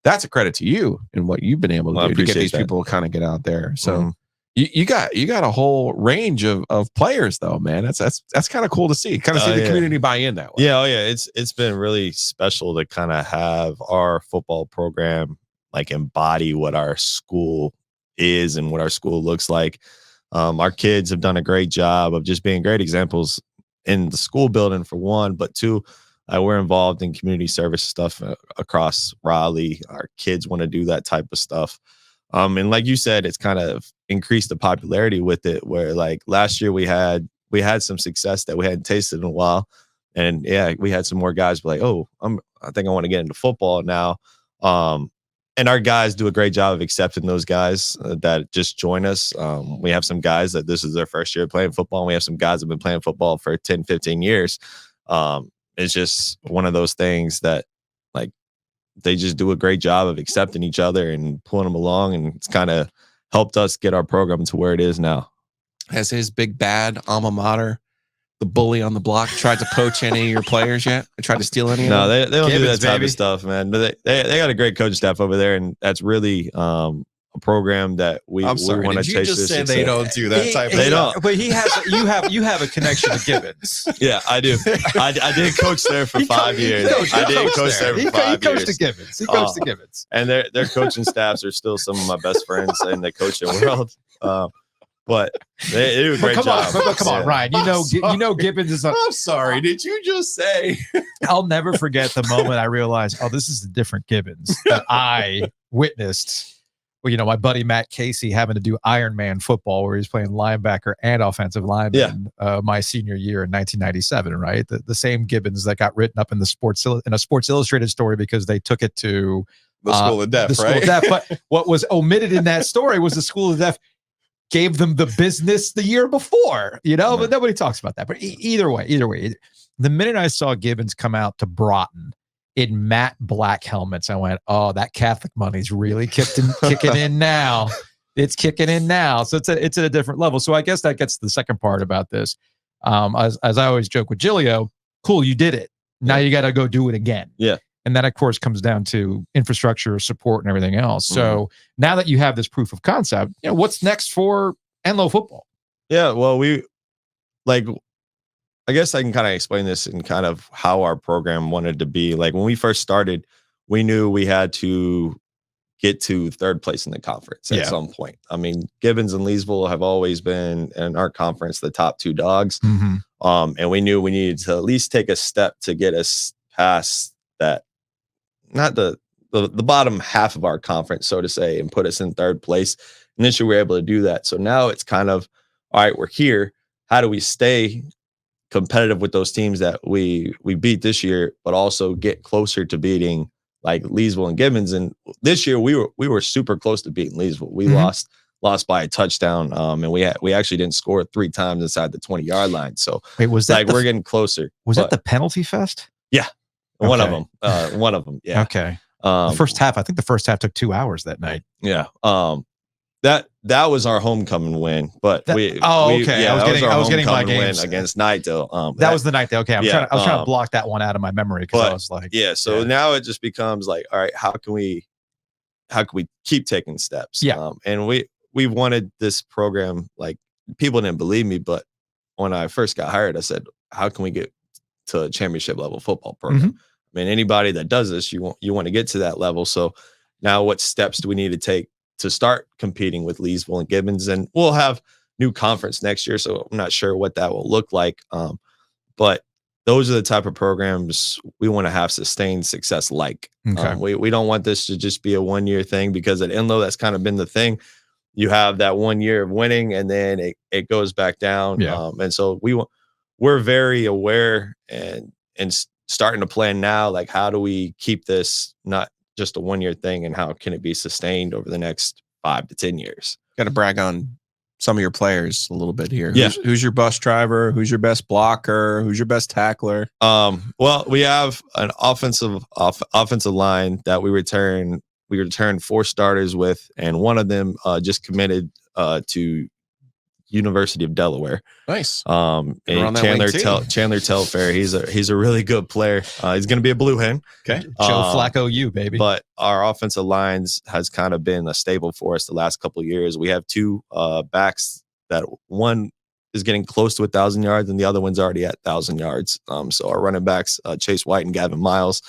that's a credit to you and what you've been able to do to get these people to kind of get out there. So you got a whole range of players though, man. That's kind of cool to see. Kind of see the community buy in that way.
Yeah, it's been really special to kind of have our football program like embody what our school is and what our school looks like. Our kids have done a great job of just being great examples in the school building, for one, but 2, we're involved in community service stuff across Raleigh. Our kids want to do that type of stuff. And like you said, it's kind of increased the popularity with it, where like last year we had some success that we hadn't tasted in a while. And we had some more guys be like, oh, I think I want to get into football now. And our guys do a great job of accepting those guys that just join us. We have some guys that this is their first year playing football, and we have some guys that have been playing football for 10, 15 years. It's just one of those things that like they just do a great job of accepting each other and pulling them along. And it's kind of helped us get our program to where it is now.
Has his big bad alma mater, the bully on the block, tried to poach any of your players yet? They tried to steal any of them?
No, they don't do that type of stuff, man. But they got a great coaching staff over there, and that's really a program that we want to chase.
You just said they don't do that type of
they
stuff.
don't.
But you have a connection to Gibbons.
Yeah, I do. I did coach there for 5 years. I did coach there for 5 years.
He coached to Gibbons. He coached to Gibbons.
And their coaching staffs are still some of my best friends in the coaching world. But they do a great job.
Come on, Ryan. You know Gibbons is.
I'm sorry. Did you just say?
I'll never forget the moment I realized, oh, this is a different Gibbons that I witnessed. Well, my buddy Matt Casey having to do Ironman football, where he's playing linebacker and offensive lineman my senior year in 1997. Right, the same Gibbons that got written up in a Sports Illustrated story because they took it to
the School of Deaf.
The School of Deaf. But what was omitted in that story was the School of Deaf gave them the business the year before, but nobody talks about that. But either way, the minute I saw Gibbons come out to Broughton in matte black helmets, I went, oh, that Catholic money's really kicking in now. It's kicking in now. So it's at a different level. So I guess that gets to the second part about this. As I always joke with Giglio, cool, you did it. Now you got to go do it again.
Yeah.
And that, of course, comes down to infrastructure, support, and everything else. So now that you have this proof of concept, what's next for Enloe football?
Yeah, well, I guess I can kind of explain this in kind of how our program wanted to be. Like when we first started, we knew we had to get to third place in the conference at some point. I mean, Gibbons and Leesville have always been in our conference the top 2 dogs. And we knew we needed to at least take a step to get us past that, not the bottom half of our conference, so to say, and put us in third place. And this year we were able to do that. So now it's kind of, all right, we're here. How do we stay competitive with those teams that we beat this year, but also get closer to beating like Leesville and Gibbons? And this year we were super close to beating Leesville. We lost by a touchdown. And we actually didn't score 3 times inside the 20-yard line. So
wait, was that
we're getting closer.
Was that the penalty fest?
Yeah. One of them. Yeah.
Okay. The first half, I think the first half took 2 hours that night.
Yeah. That was our homecoming win, but
okay. I was getting my games
win against Nightdale.
That was the night. Okay, I was trying to block that one out of my memory because I was like,
So now it just becomes like, all right, how can we keep taking steps?
Yeah,
and we wanted this program. Like, people didn't believe me, but when I first got hired, I said, how can we get to a championship level football program? I mean, anybody that does this, you want to get to that level. So now, what steps do we need to take to start competing with Leesville and Gibbons? And we'll have new conference next year, so I'm not sure what that will look like. But those are the type of programs we want to have sustained success like.
Okay.
We don't want this to just be a 1-year thing, because at Enloe, that's kind of been the thing. You have that 1 year of winning, and then it goes back down.
Yeah.
And so we're very aware and starting to plan now, like, how do we keep this not just a 1-year thing, and how can it be sustained over the next 5 to 10 years?
Got to brag on some of your players a little bit here.
Yeah.
Who's your bus driver? Who's your best blocker? Who's your best tackler?
Well, we have an offensive line that we returned 4 starters with, and one of them just committed to University of Delaware.
Nice.
And Chandler Telfair. He's a really good player. He's going to be a blue hen.
Okay.
Joe Flacco, you baby.
But our offensive lines has kind of been a staple for us the last couple of years. We have 2 backs that one is getting close to 1,000 yards, and the other one's already at 1,000 yards. So our running backs, Chase White and Gavin Miles,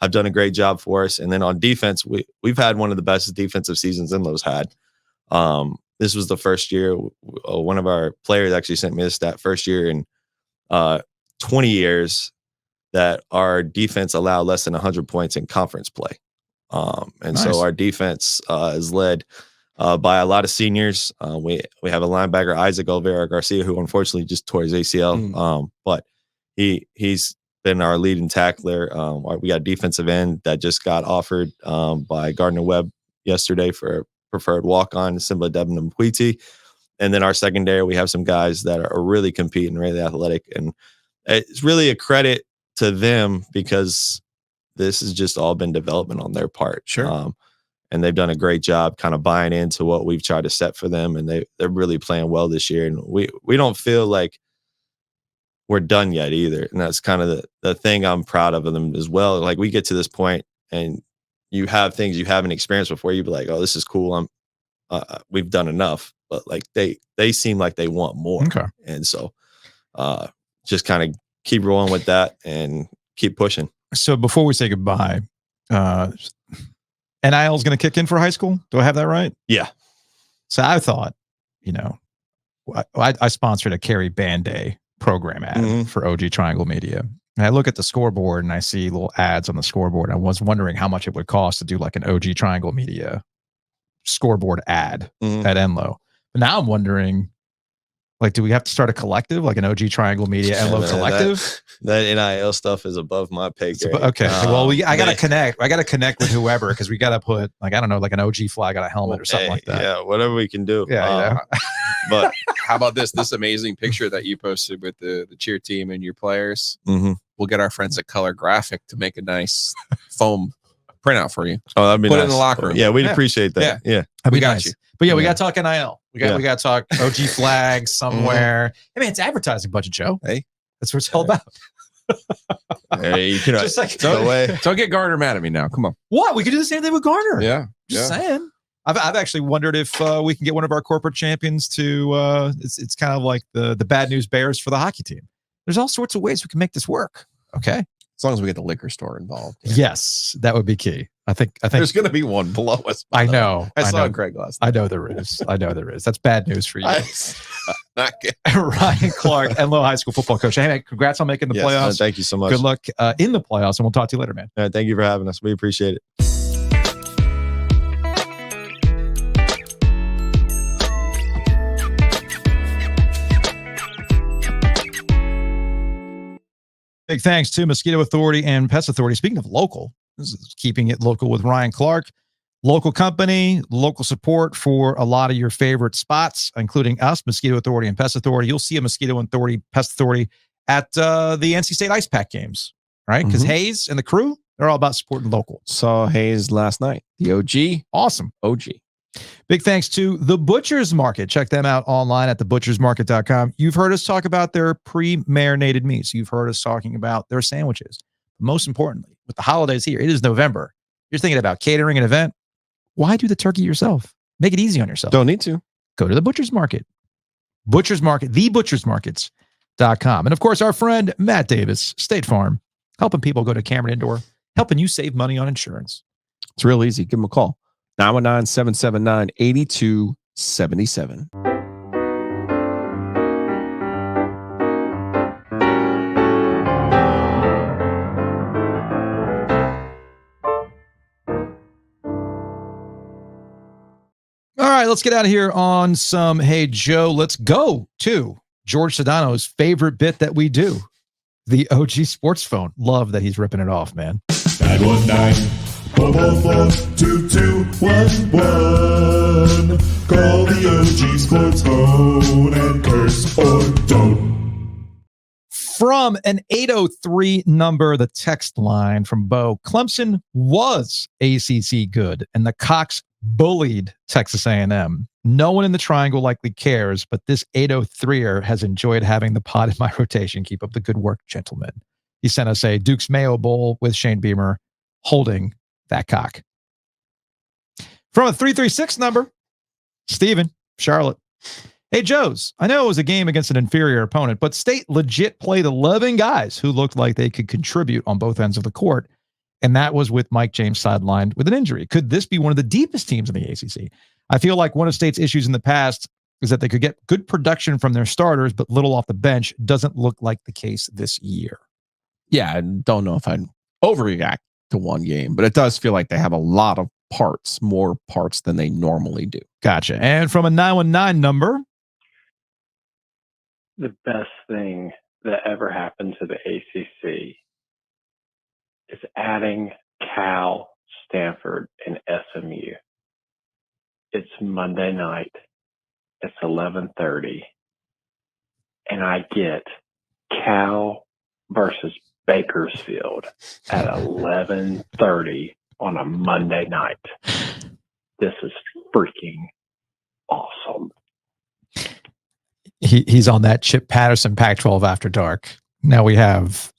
have done a great job for us. And then on defense, we've had one of the best defensive seasons Enloe's had. This was the first year. One of our players actually sent me this stat: first year in 20 years that our defense allowed less than 100 points in conference play. So our defense is led by a lot of seniors. We have a linebacker, Isaac Olvera Garcia, who unfortunately just tore his ACL. But he's been our leading tackler. We got a defensive end that just got offered by Gardner Webb yesterday for a preferred walk-on, Simba Devin Mkwiti. And then our secondary, we have some guys that are really competing, really athletic. And it's really a credit to them, because this has just all been development on their part.
Sure.
And they've done a great job kind of buying into what we've tried to set for them. And they're really playing well this year. And we don't feel like we're done yet either. And that's kind of the thing I'm proud of them as well. Like, we get to this point and you have things you haven't experienced before. You'd be like, oh, this is cool. We've done enough. But like they seem like they want more.
Okay.
And so just kind of keep rolling with that and keep pushing.
So before we say goodbye, NIL is going to kick in for high school. Do I have that right?
Yeah.
So I thought, I sponsored a Carrie Band-Aid program ad for OG Triangle Media. And I look at the scoreboard and I see little ads on the scoreboard. I was wondering how much it would cost to do like an OG Triangle Media scoreboard ad at Enloe. But now I'm wondering, like, do we have to start a collective, like an OG Triangle Media Enloe collective?
That NIL stuff is above my pay grade.
Okay. Well, I got to connect. I got to connect with whoever, because we got to put, like, I don't know, like an OG flag on a helmet or something like that.
Yeah, whatever we can do.
Yeah.
But how about this amazing picture that you posted with the cheer team and your players? We'll get our friends at Color Graphic to make a nice foam printout for you.
Oh, that'd be
Put
nice.
it in the locker room.
Yeah, we'd appreciate that. Yeah.
We
got
nice.
you.
But yeah, we got to talk NIL. We got to talk OG flags somewhere. I mean, it's advertising budget, Joe.
Hey,
that's what it's all about.
Hey, you can
Just like
don't get Garner mad at me now. Come on.
What? We could do the same thing with Garner.
Yeah.
Just saying. I've actually wondered if we can get one of our corporate champions to. It's kind of like the Bad News Bears for the hockey team. There's all sorts of ways we can make this work. Okay.
As long as we get the liquor store involved.
Yeah. Yes, that would be key. I think
There's going to be one below us.
I know.
I saw
know.
Greg last night.
I know there is. That's bad news for you.
Not good.
Ryan Clark, Enloe High School football coach. Hey, man, congrats on making the playoffs.
Thank you so much.
Good luck in the playoffs, and we'll talk to you later, man.
Thank you for having us. We appreciate it.
Big thanks to Mosquito Authority and Pest Authority. Speaking of local, this is keeping it local with Ryan Clark. Local company, local support for a lot of your favorite spots, including us, Mosquito Authority and Pest Authority. You'll see a Mosquito Authority, Pest Authority at the NC State Ice Pack games, right? Because Hayes and the crew, they're all about supporting local.
Saw Hayes last night. The OG.
Awesome.
OG.
Big thanks to The Butcher's Market. Check them out online at thebutchersmarket.com. You've heard us talk about their pre-marinated meats. You've heard us talking about their sandwiches. Most importantly, with the holidays here, it is November. You're thinking about catering an event. Why do the turkey yourself? Make it easy on yourself.
Don't need to.
Go to The Butcher's Market. Butcher's Market, thebutchersmarkets.com. And of course, our friend Matt Davis, State Farm, helping people go to Cameron Indoor, helping you save money on insurance.
It's real easy. Give them a call. 919-779-8277.
All right, let's get out of here on some Hey Joe. Let's go to George Sedano's favorite bit that we do, the OG Sports Phone. Love that he's ripping it off, man.
919-444-2211. Call the OG Sports Phone and curse or don't.
From an 803 number, the text line from Bo, Clemson was ACC good, and the Cox bullied Texas A&M. No one in the triangle likely cares, but this 803er has enjoyed having the pod in my rotation. Keep up the good work, gentlemen. He sent us a Duke's Mayo Bowl with Shane Beamer holding that cock. From a 336 number, Steven, Charlotte. Hey, Joes, I know it was a game against an inferior opponent, but State legit played 11 guys who looked like they could contribute on both ends of the court, and that was with Mike James sidelined with an injury. Could this be one of the deepest teams in the ACC? I feel like one of State's issues in the past is that they could get good production from their starters, but little off the bench. Doesn't look like the case this year.
Yeah, I don't know if I'd overreact to one game, but it does feel like they have a lot of parts, more parts than they normally do.
Gotcha. And from a 919 number,
the best thing that ever happened to the ACC is adding Cal, Stanford, and SMU. It's Monday night. It's 11:30, and I get Cal versus Bakersfield at 11:30 on a Monday night. This is freaking awesome.
he's on that Chip Patterson Pac-12 After Dark. Now we have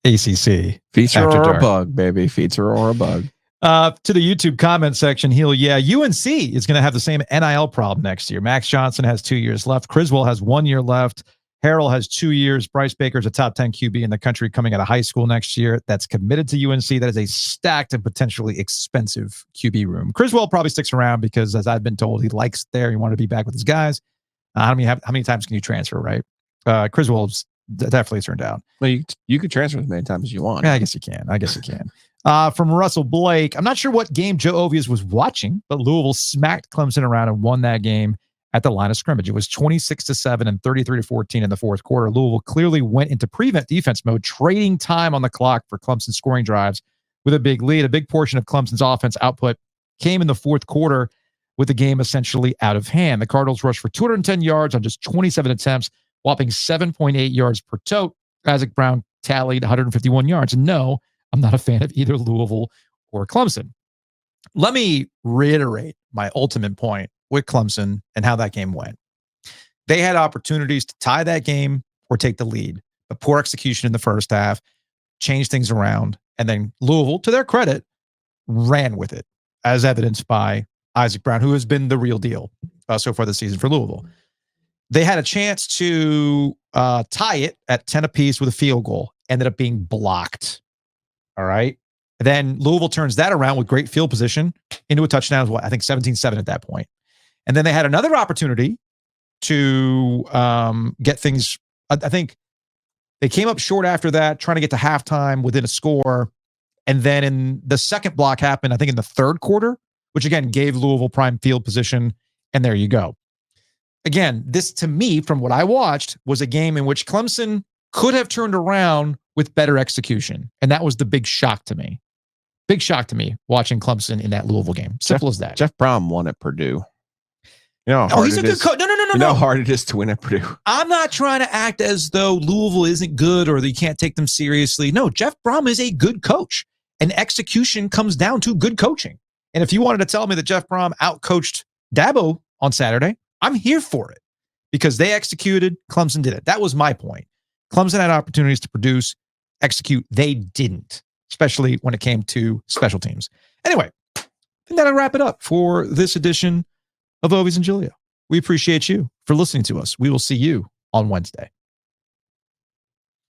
ACC
Feature
After
or
Dark.
a bug, baby. Feature or a bug.
To the YouTube comment section, UNC is going to have the same NIL problem next year. Max Johnson has 2 years left. Criswell has 1 year left. Harrell has 2 years. Bryce Baker's a top 10 QB in the country coming out of high school next year. That's committed to UNC. That is a stacked and potentially expensive QB room. Criswell probably sticks around because, as I've been told, he likes there. He wanted to be back with his guys. How many times can you transfer, right? Criswell's definitely turned down.
Well, you can transfer as many times as you want.
Yeah, I guess you can. From Russell Blake, I'm not sure what game Joe Ovies was watching, but Louisville smacked Clemson around and won that game at the line of scrimmage. It was 26-7 and 33-14 in the fourth quarter. Louisville clearly went into prevent defense mode, trading time on the clock for Clemson scoring drives with a big lead. A big portion of Clemson's offense output came in the fourth quarter with the game essentially out of hand. The Cardinals rushed for 210 yards on just 27 attempts, whopping 7.8 yards per tote. Isaac Brown tallied 151 yards. And no, I'm not a fan of either Louisville or Clemson. Let me reiterate my ultimate point with Clemson and how that game went. They had opportunities to tie that game or take the lead, but poor execution in the first half changed things around. And then Louisville, to their credit, ran with it, as evidenced by Isaac Brown, who has been the real deal so far this season for Louisville. They had a chance to tie it at 10 apiece with a field goal, ended up being blocked. All right. And then Louisville turns that around with great field position into a touchdown. I think 17-7 at that point. And then they had another opportunity to get things. I think they came up short after that, trying to get to halftime within a score. And then in the second block happened, I think in the third quarter, which again gave Louisville prime field position. And there you go. Again, this to me, from what I watched, was a game in which Clemson could have turned around with better execution. And that was the big shock to me. Big shock to me watching Clemson in that Louisville game. Simple as that.
Jeff Brom won at Purdue. You know how
Oh,
hard
he's a
it
good
is-
coach. No.
You know how hard it is to win at Purdue.
I'm not trying to act as though Louisville isn't good or that you can't take them seriously. No, Jeff Brom is a good coach. And execution comes down to good coaching. And if you wanted to tell me that Jeff Brom outcoached Dabo on Saturday, I'm here for it. Because they executed, Clemson did it. That was my point. Clemson had opportunities to produce, execute. They didn't, especially when it came to special teams. Anyway, I think that'll wrap it up for this edition of Ovies and Giglio. We appreciate you for listening to us. We will see you on Wednesday.